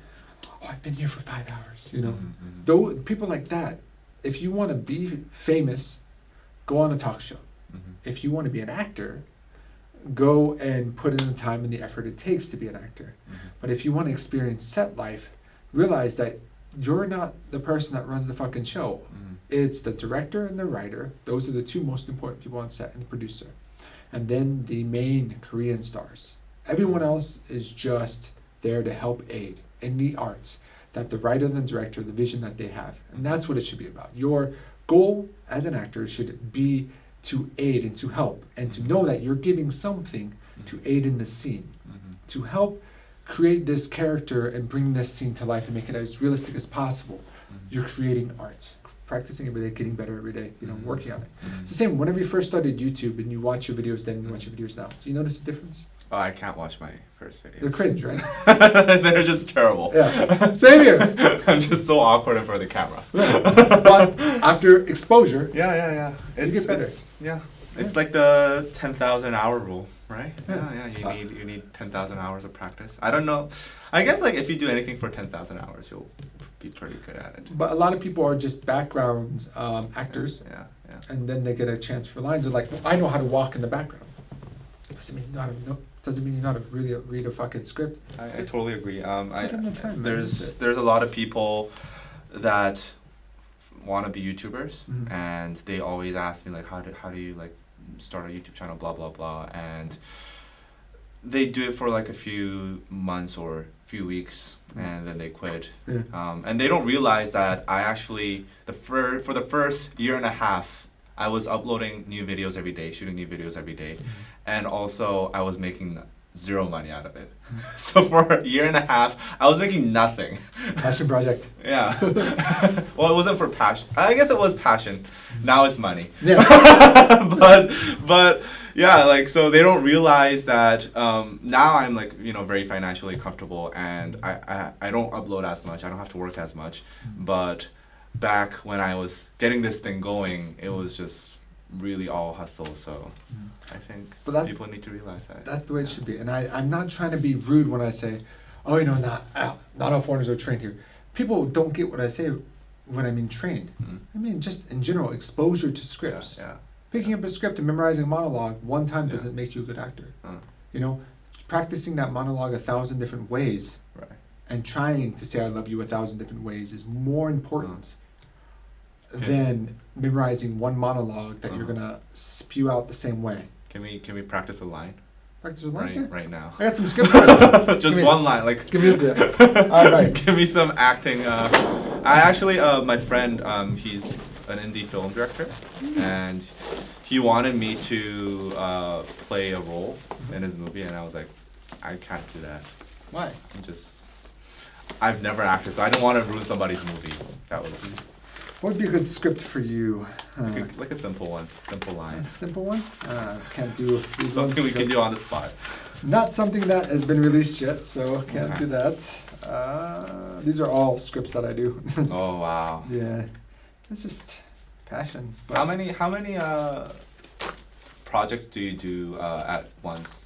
oh, I've been here for 5 hours, you know? Though people like that, if you want to be famous, go on a talk show. If you want to be an actor, go and put in the time and the effort it takes to be an actor. But if you want to experience set life, realize that you're not the person that runs the fucking show. It's the director and the writer. Those are the 2 most important people on set, and the producer. And then the main Korean stars. Everyone else is just there to help aid in the arts that the writer and the director, the vision that they have. And that's what it should be about. Your goal as an actor should be to aid and to help and to know that you're giving something to aid in the scene, to help create this character and bring this scene to life and make it as realistic as possible. You're creating art, practicing every day, getting better every day, working on it. It's the same whenever you first started YouTube and you watch your videos then and you watch your videos now. Do you notice a difference? Oh, I can't watch my first videos. They're cringe, right? They're just terrible. Yeah. Same here. I'm just so awkward in front of the camera. Right. But after exposure, Yeah. You get better. It's like the 10,000 hour rule, right? Yeah. You need 10,000 hours of practice. I don't know. I guess like if you do anything for 10,000 hours, you'll be pretty good at it. but a lot of people are just background actors, Yeah. and then they get a chance for lines. They're like, well, I know how to walk in the background. Doesn't mean you know how to really read a fucking script. I totally agree. Put in the time, man. There's a lot of people that want to be YouTubers, and they always ask me like, how do you like start a YouTube channel, blah blah blah, and they do it for like a few months or few weeks, and then they quit. Yeah. And they don't realize that I actually for the first year and a half, I was uploading new videos every day, shooting new videos every day, and also I was making zero money out of it. So for a year and a half, I was making nothing. Passion project. Yeah. Well, it wasn't for passion. I guess it was passion. Now it's money. Yeah. but yeah, like so they don't realize that now I'm like very financially comfortable, and I don't upload as much. I don't have to work as much. But back when I was getting this thing going, it was just really all hustle. So I think people need to realize that. That's the way it should be. And I'm not trying to be rude when I say, oh, not all foreigners are trained here. People don't get what I say when I mean trained. I mean just in general, exposure to scripts. Yeah. Picking up a script and memorizing a monologue one time doesn't make you a good actor. Practicing that monologue 1,000 different ways, Right. and trying to say I love you 1,000 different ways is more important than memorizing one monologue that you're gonna spew out the same way. Can we practice a line? Practice a line? Right now. I got some scripts for you. Just one line, like. Give me a zip. All right. Give me some acting. I actually, my friend, he's an indie film director, and he wanted me to play a role in his movie, and I was like, I can't do that. Why? I've never acted, so I didn't want to ruin somebody's movie. That was What would be a good script for you? like a simple one, simple line. A simple one? Can't do these Something we ones can do on the spot. Not something that has been released yet, so can't Okay. do that. These are all scripts that I do. Oh wow. Yeah, it's just passion. But How many projects do you do at once?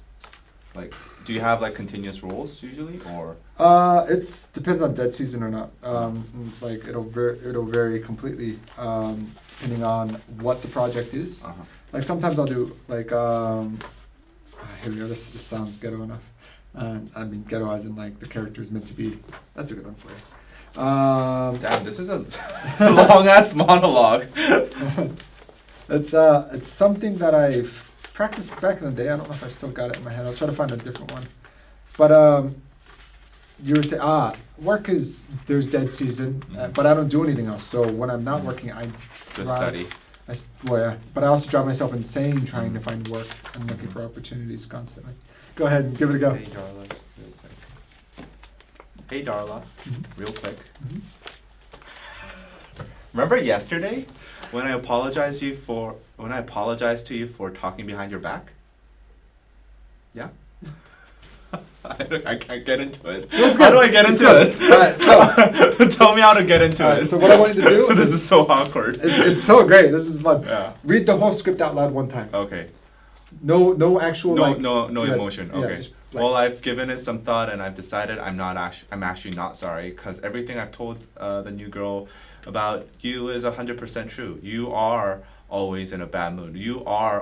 Like, do you have like continuous roles usually, or? It's depends on dead season or not. Like it'll vary completely depending on what the project is. Like sometimes I'll do like here we go. This sounds ghetto enough. I mean ghetto as in like the character is meant to be. That's a good one for you. Damn, this is a long ass monologue. It's something that I've practiced back in the day. I don't know if I still got it in my head. I'll try to find a different one. But you were saying, work is, there's dead season, but I don't do anything else. So when I'm not working, I Just study. But I also drive myself insane trying to find work and looking for opportunities constantly. Go ahead and give it a go. Hey Darla, real quick. Hey Darla, real quick. Remember yesterday when I apologized to you for talking behind your back? Yeah? I can't get into it. That's How good. do I get into That's it? good. Alright, so Tell me how to get into Alright, it. so what I want you to do This is- is so awkward. it's so great. This is fun. Yeah. Read the whole script out loud one time. Okay. No actual No, like no yeah, emotion. yeah, Okay. just like- Well, I've given it some thought, and I've decided I'm actually not sorry, because everything I've told the new girl about you is 100% true. You are always in a bad mood. You are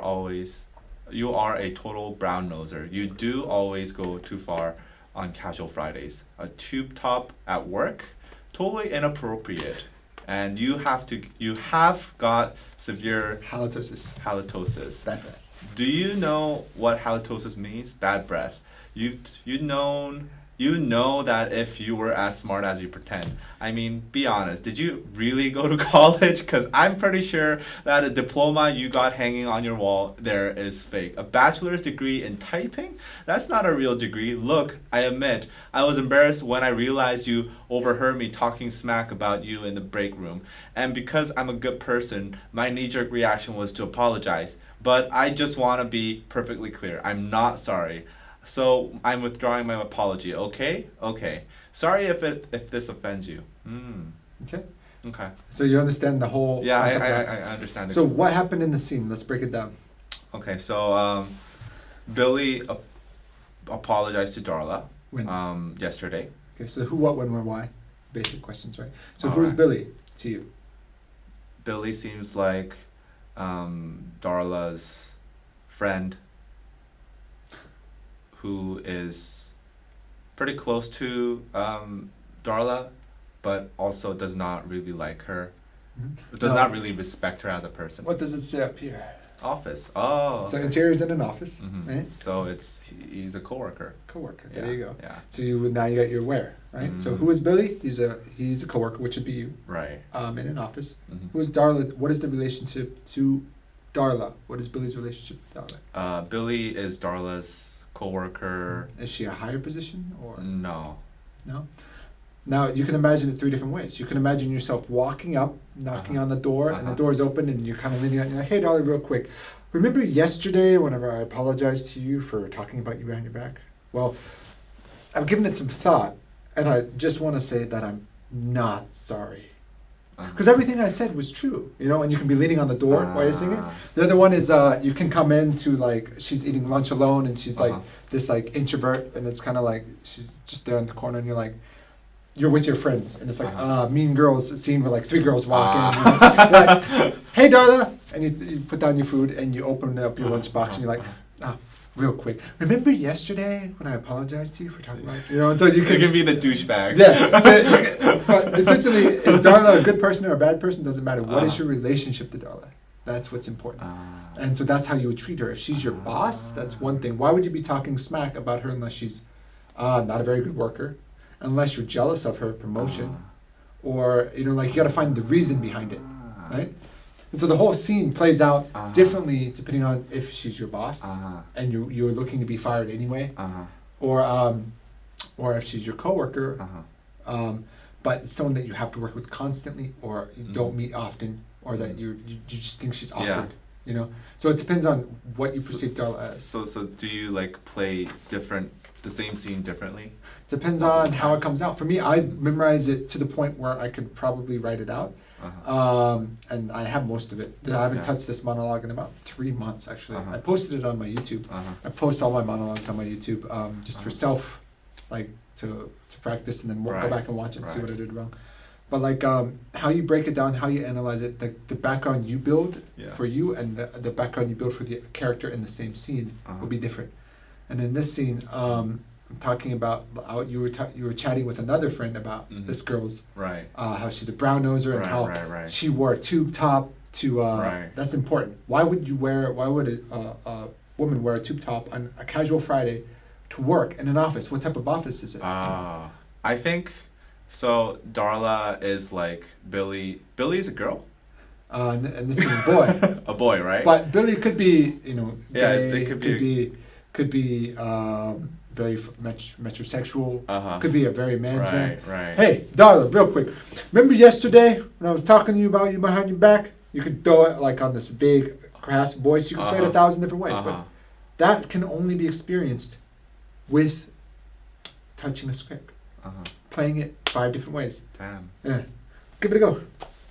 a total brown noser. You do always go too far on casual Fridays. A tube top at work, totally inappropriate. And you have got severe halitosis. Bad breath. Do you know what halitosis means? Bad breath. You've known You know that if you were as smart as you pretend. I mean, be honest. Did you really go to college? Because I'm pretty sure that a diploma you got hanging on your wall there is fake. A bachelor's degree in typing? That's not a real degree. Look, I admit, I was embarrassed when I realized you overheard me talking smack about you in the break room. And because I'm a good person, my knee-jerk reaction was to apologize. But I just want to be perfectly clear. I'm not sorry. So I'm withdrawing my apology. Okay? Okay. Sorry if this offends you. Okay. Okay. So you understand the whole. Yeah, concept of- I understand. So what happened in the scene? Let's break it down. Okay, so Billy apologized to Darla When? yesterday. Okay. So who, what, when, where, why? Basic questions, right? So All who's right. Billy to you? Billy seems like Darla's friend who is pretty close to Darla, but also does not really like her. Does Now, not really respect her as a person. What does it say up here? Office. Oh. So okay. interior's in an office, Mhm. right? So he's a coworker. Coworker. Yeah, There you go. Yeah. So now you got your where, right? So who is Billy? He's a coworker, which would be you, Right. in an office. Mhm. Who is Darla? What is the relationship to Darla? What is Billy's relationship to Darla? Billy is Darla's coworker. Is she a higher position or No. no? Now you can imagine it three different ways. You can imagine yourself walking up, knocking on the door, and the door's open, and you're kind of leaning out. And you're like, "Hey, Darla, real quick. Remember yesterday whenever I apologized to you for talking about you behind your back? Well, I've given it some thought, and I just want to say that I'm not sorry." Because everything I said was true, and you can be leaning on the door while you're saying it. The other one is you can come in to like, she's eating lunch alone and she's like this like introvert, and it's kind of like she's just there in the corner and you're with your friends, and it's like Mean Girls scene where like three girls walk in. And you're like, "Hey, Darla," and you put down your food and you open up your lunchbox and you're like, real quick. Remember yesterday when I apologized to you for talking about, and so you You can can be the douchebag. yeah. So but essentially, is Darla a good person or a bad person? Doesn't matter. What is your relationship to Darla? That's what's important. And so that's how you would treat her. If she's your boss, that's one thing. Why would you be talking smack about her unless she's not a very good worker, unless you're jealous of her promotion, or you got to find the reason behind it, right? And so the whole scene plays out differently depending on if she's your boss and you're looking to be fired anyway, or if she's your coworker, but it's someone that you have to work with constantly, or you don't meet often, or that you just think she's awkward. So it depends on what you perceive Darla as. So do you like play the same scene differently? Depends on how it comes out. For me, I memorize it to the point where I could probably write it out. And I have most of it. I haven't touched this monologue in about 3 months, actually. I posted it on my YouTube. I post all my monologues on my YouTube just for self, like to practice, and then we'll go back and watch it and see what I did wrong. But like how you break it down, how you analyze it, the background you build for you and the background you build for the character in the same scene will be different. And in this scene, I'm talking about you were chatting with another friend about this girl's how she's a brown noser and how she wore a tube top to that's important. Why would a woman wear a tube top on a casual Friday to work in an office? What type of office is it? I think so. Darla is like Billy. Billy's a girl. And this is a boy. A boy, right? But Billy could be, Yeah, gay, it could be very metrosexual. Could be a very man's man. Right. Hey, Darla, real quick. Remember yesterday when I was talking to you about you behind your back? You could throw it like on this big, crass voice. You could play it 1,000 different ways. But that can only be experienced with touching a script. Playing it 5 different ways. Damn. Yeah. Give it a go.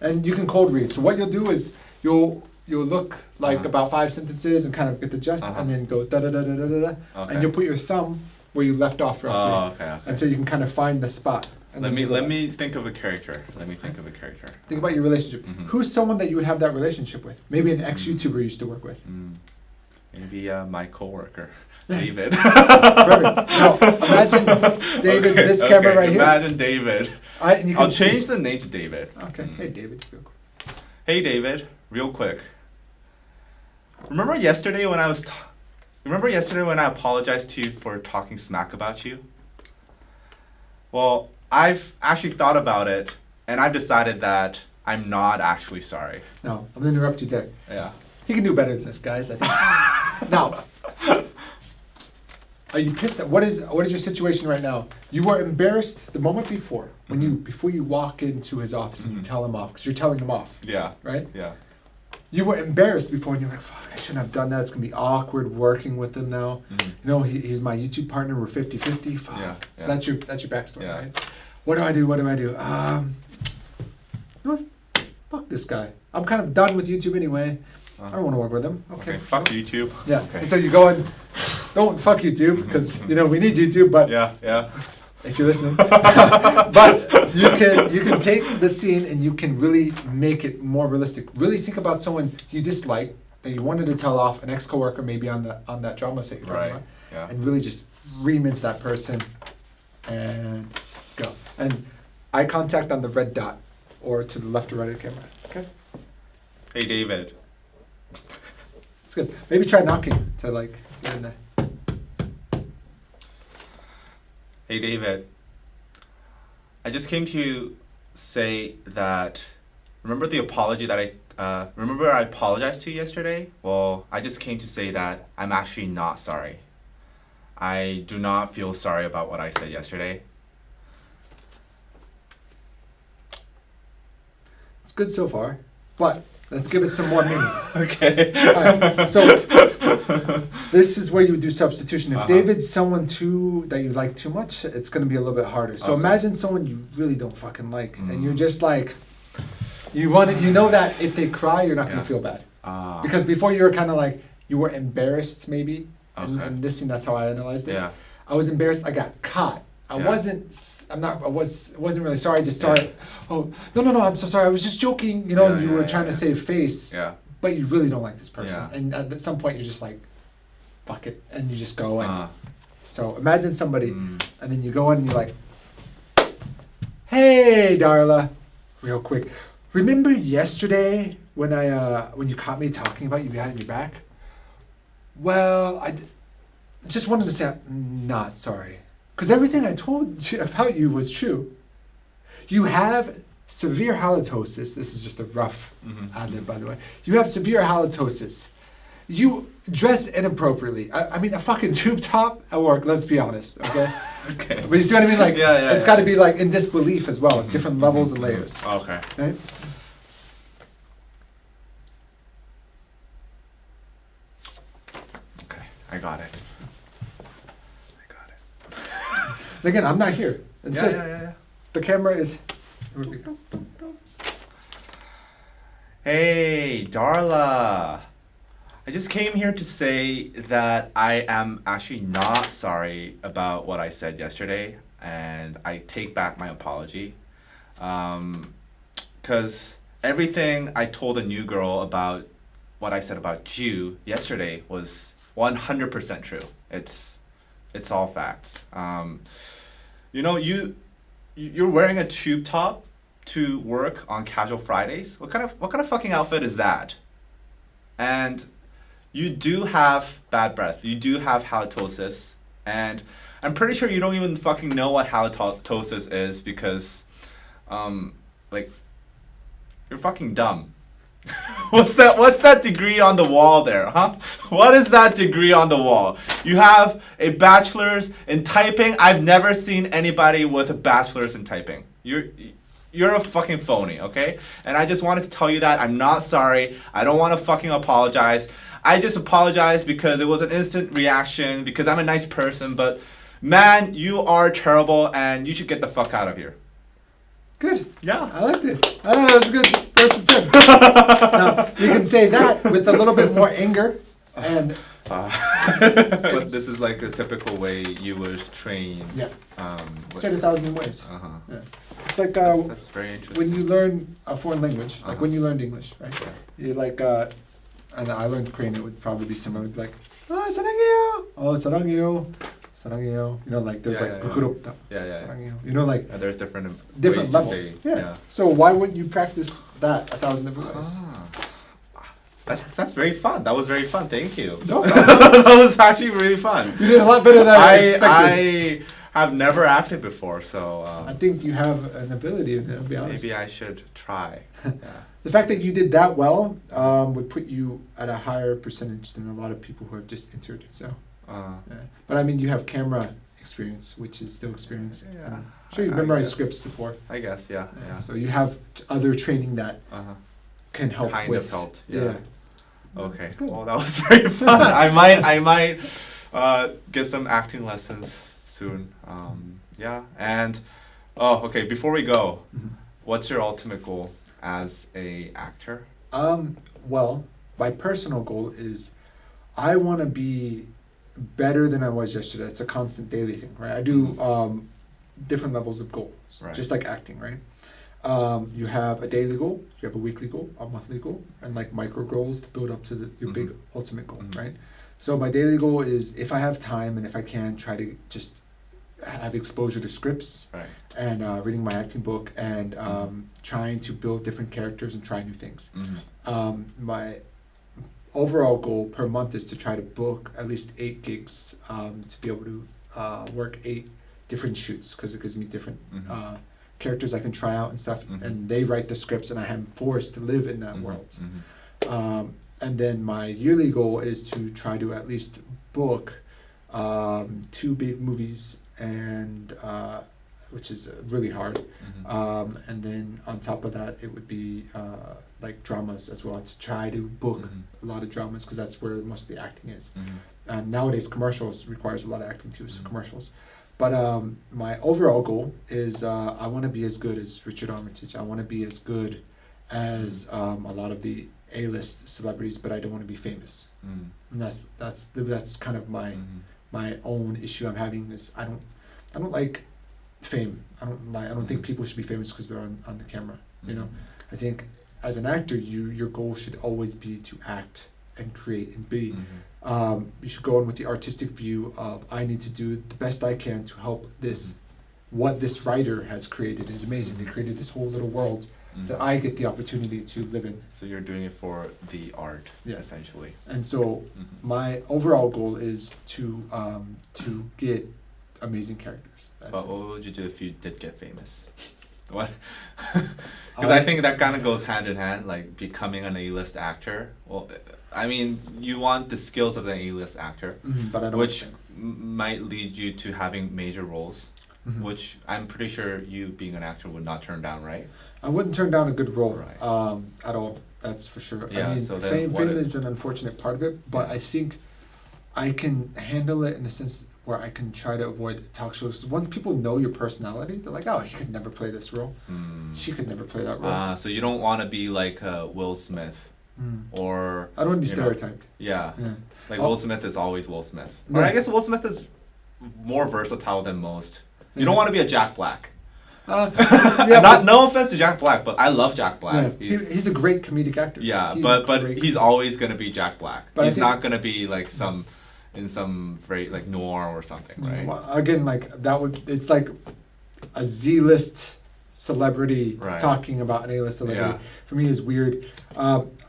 And you can cold read. So what you'll do is you'll look like about 5 sentences and kind of get the gist, and then go da da da da da da, and you'll put your thumb where you left off roughly. Okay. And so you can kind of find the spot. And Let then me think of a character. think about your relationship. Who's someone that you would have that relationship with? Maybe an ex-YouTuber you used to work with. Maybe my coworker, David. Perfect. Now imagine David's this camera right here. Imagine David. I'll change the name to David. Okay. Hey David. Real quick. Hey David, real quick. Remember yesterday when I apologized to you for talking smack about you? Well, I've actually thought about it, and I've decided that I'm not actually sorry. No, I'm gonna interrupt you there. Yeah. He can do better than this, guys. I think. Now, are you pissed at what is your situation right now? You were embarrassed the moment before before you walk into his office and you tell him off because you're telling him off. Yeah. Right. Yeah. You were embarrassed before, and you're like, "Fuck, I shouldn't have done that. It's gonna be awkward working with him now." You know, he's my YouTube partner. We're 50-50. Fuck. Yeah, So yeah. that's your backstory, Yeah. right? What do I do? No, fuck this guy. I'm kind of done with YouTube anyway. I don't want to work with him. Okay. Fuck YouTube. Yeah. Okay. And so you go and don't fuck YouTube because you know we need YouTube, but Yeah. Yeah. if you're listening, but you can take the scene and you can really make it more realistic. Really think about someone you dislike that you wanted to tell off, an ex-coworker maybe on that drama set you're talking Right. about, Yeah. and really just ream into that person and go. And eye contact on the red dot or to the left or right of the camera. Okay. Hey, David. It's good. Maybe try knocking to like get in there. Hey, David. I just came to say that. Remember the apology that remember I apologized to you yesterday? Well, I just came to say that I'm actually not sorry. I do not feel sorry about what I said yesterday. It's good so far, but let's give it some more meaning. Okay. Alright, so this is where you would do substitution. If David's someone that you like too much, it's going to be a little bit harder. So imagine someone you really don't fucking like, and you're just like, you know that if they cry, you're not going to feel bad. Because before you were kind of like, you were embarrassed maybe, and this scene, that's how I analyzed it. Yeah. I was embarrassed. I got caught. I wasn't really sorry. I just sorry. Oh no! I'm so sorry. I was just joking. You know, you were trying to save face. Yeah. But you really don't like this person, Yeah. and at some point you're just like, fuck it, and you just go in. So imagine somebody, and then you go in and you're like, hey, Darla, real quick. Remember yesterday when when you caught me talking about you behind your back? Well, just wanted to say I'm not sorry. Because everything I told you about you was true. You have severe halitosis. This is just a rough ad-lib, by the way. You have severe halitosis. You dress inappropriately. I mean, a fucking tube top at work, let's be honest, okay? Okay. But you see what I mean? Like, it's got to be like in disbelief as well, different levels and layers. Okay. Right? Okay. I got it. Again, I'm not here. It's just yeah. the camera is. Here we go. Hey, Darla. I just came here to say that I am actually not sorry about what I said yesterday, and I take back my apology. Because everything I told the new girl about what I said about you yesterday was 100% true. It's all facts. You know, you're wearing a tube top to work on casual Fridays. What kind of fucking outfit is that? And you do have bad breath. You do have halitosis, and I'm pretty sure you don't even fucking know what halitosis is because, like, you're fucking dumb. What's that degree on the wall there, huh? What is that degree on the wall? You have a bachelor's in typing. I've never seen anybody with a bachelor's in typing. You're a fucking phony, okay? And I just wanted to tell you that I'm not sorry. I don't want to fucking apologize. I just apologize because it was an instant reaction because I'm a nice person, but man, you are terrible and you should get the fuck out of here. Good. Yeah. I liked it. I thought it was a good first attempt. Now, you can say that with a little bit more anger and... But this is like a typical way you would train. Yeah. With, Say it 1,000 ways. Uh-huh. Yeah. It's like That's very interesting. when you learn a foreign language, like Uh-huh. when you learned English, right? Yeah. You like, and I learned Korean, it would probably be similar. It'd be like, 사랑해요. 사랑해요. 사랑해요. You know, like there's like 부끄럽다. Yeah. 사랑해요. You know, like There's different ways levels. to say, Yeah. So why wouldn't you practice that 1,000 different ways? That's very fun. That was very fun. Thank you. No, That was actually really fun. you did a lot better than I expected. I I've never acted before, so I think you have an ability in it, I'll be honest. maybe I should try. Yeah. The fact that you did that well would put you at a higher percentage than a lot of people who have just entered. So, yeah. But I mean, you have camera experience, which is still experience. Yeah, I'm sure you've I memorized guess. scripts before. I guess, yeah. So you have other training that can help Kind with. of helped. Yeah. Yeah. Okay. That's good. Well, that was very fun. I might get some acting lessons soon. Yeah. And okay. Before we go, what's your ultimate goal as a actor? Well, my personal goal is I want to be better than I was yesterday. It's a constant daily thing, right? I do different levels of goals, Right. just like acting, right? You have a daily goal, you have a weekly goal, a monthly goal, and like micro goals to build up to your big ultimate goal, right? So my daily goal is, if I have time and if I can, try to just have exposure to scripts Right. and reading my acting book and trying to build different characters and try new things. My overall goal per month is to try to book at least 8 gigs to be able to work 8 different shoots, because it gives me different characters I can try out and stuff, and they write the scripts and I am forced to live in that world. And then my yearly goal is to try to at least book 2 big movies, and which is really hard. And then on top of that, it would be like dramas as well, to try to book a lot of dramas, because that's where most of the acting is. Nowadays, commercials requires a lot of acting too, so commercials. But my overall goal is I want to be as good as Richard Armitage. I want to be as good as a lot of the A-list celebrities, but I don't want to be famous. And that's kind of my own issue I'm having, is I don't like fame. I don't think people should be famous because they're on the camera. You know, I think as an actor, your goal should always be to act and create and be. You should go in with the artistic view of, I need to do the best I can to help this. What this writer has created is amazing. They created this whole little world that I get the opportunity to live in. So you're doing it for the art, essentially. And so my overall goal is to get amazing characters. But what would you do if you did get famous? What? Because I think that kind of goes hand in hand, like becoming an A-list actor. Well, I mean, you want the skills of an A-list actor, but I don't which might lead you to having major roles, which I'm pretty sure you, being an actor, would not turn down, right? I wouldn't turn down a good role Right. at all. That's for sure. Yeah, I mean, so then fame what is an unfortunate part of it, but I think I can handle it in the sense where I can try to avoid talk shows. Once people know your personality, they're like, oh, he could never play this role. She could never play that role. So you don't want to be like Will Smith, or I don't want to be you know, stereotyped. Yeah. Yeah. Like Oh. Will Smith is always Will Smith. Yeah. Or I guess Will Smith is more versatile than most. You don't want to be a Jack Black. Yeah, No offense to Jack Black, but I love Jack Black. yeah. He's a great comedic actor. Yeah, He's but a great he's always gonna be Jack Black. But I He's think- not gonna be like in some very like noir or something, right? Well, again, like it's like a Z-list celebrity Right. talking about an A-list celebrity. Yeah. For me, is weird.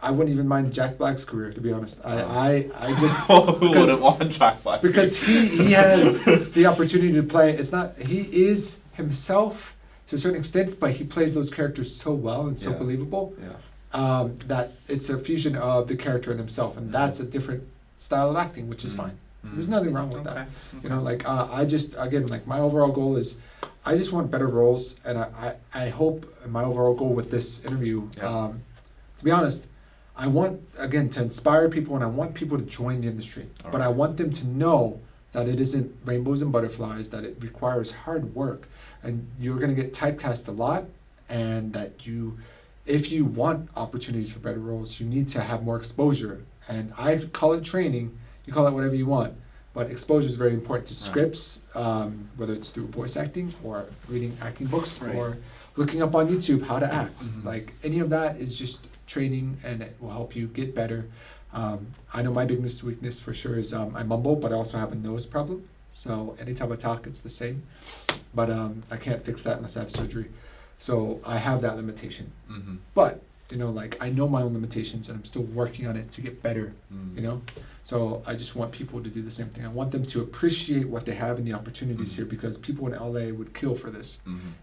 I wouldn't even mind Jack Black's career, to be honest. I just Who because- wouldn't want Jack Black? because he has the opportunity to play. It's not he is himself to a certain extent, but he plays those characters so well and so Yeah. believable Yeah. that it's a fusion of the character and himself, and that's a different style of acting, which is fine. There's nothing wrong with that. Okay. You know, like I just, again, like my overall goal is I just want better roles, and I hope my overall goal with this interview, Yeah. to be honest, I want, again, to inspire people, and I want people to join the industry. All But right. I want them to know that it isn't rainbows and butterflies, that it requires hard work, and you're going to get typecast a lot, and that if you want opportunities for better roles, you need to have more exposure. And I call it training, you call it whatever you want, but exposure is very important to Right. scripts, whether it's through voice acting or reading acting books Right. or looking up on YouTube how to act. Mhm. Like any of that is just training, and it will help you get better. I know my biggest weakness for sure is I mumble, but I also have a nose problem. So anytime I talk, it's the same. But I can't fix that unless I have surgery. So I have that limitation. Mm-hmm. But you know, like I know my own limitations and I'm still working on it to get better, you know? So I just want people to do the same thing. I want them to appreciate what they have and the opportunities here, because people in LA would kill for this.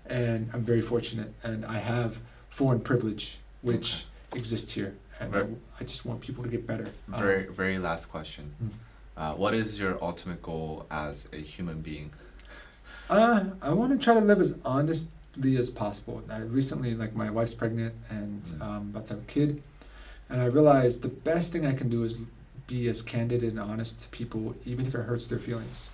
And I'm very fortunate, and I have foreign privilege, which exists here. And I just want people to get better. Very last question. What is your ultimate goal as a human being? I want to try to live as honestly as possible. I recently, like, my wife's pregnant and about to have a kid, and I realized the best thing I can do is be as candid and honest to people, even if it hurts their feelings.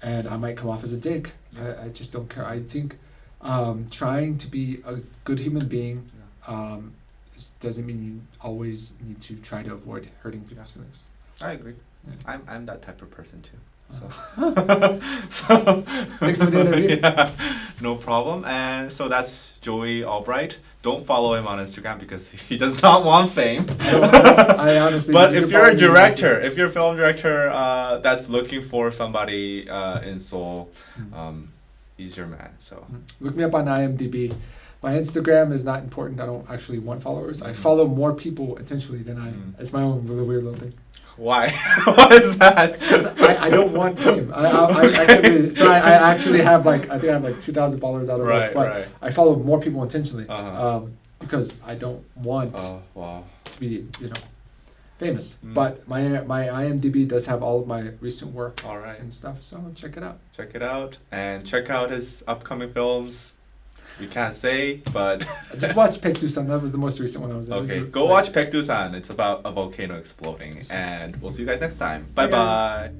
And I might come off as a dick. I just don't care. I think trying to be a good human being doesn't mean you always need to try to avoid hurting people's feelings. I agree. Yeah. I'm that type of person too. So, Thanks for the interview. Yeah, no problem. And so that's Joey Albright. Don't follow him on Instagram because he does not want fame. I honestly. But if you're a director, if you're a film director that's looking for somebody in Seoul, he's your man. So look me up on IMDb. My Instagram is not important. I don't actually want followers. I follow more people intentionally than I. It's my own really weird little thing. Why? What is that? Because I don't want fame. I actually have I think I have like 2,000 followers out of it. But I follow more people intentionally because I don't want to be, famous. But my IMDb does have all of my recent work and stuff. So check it out. Check it out, and check out his upcoming films. We can't say, but I just watched Paektusan. That was the most recent one I was in. Okay, go watch Paektusan. It's about a volcano exploding, and we'll see you guys next time. Bye bye.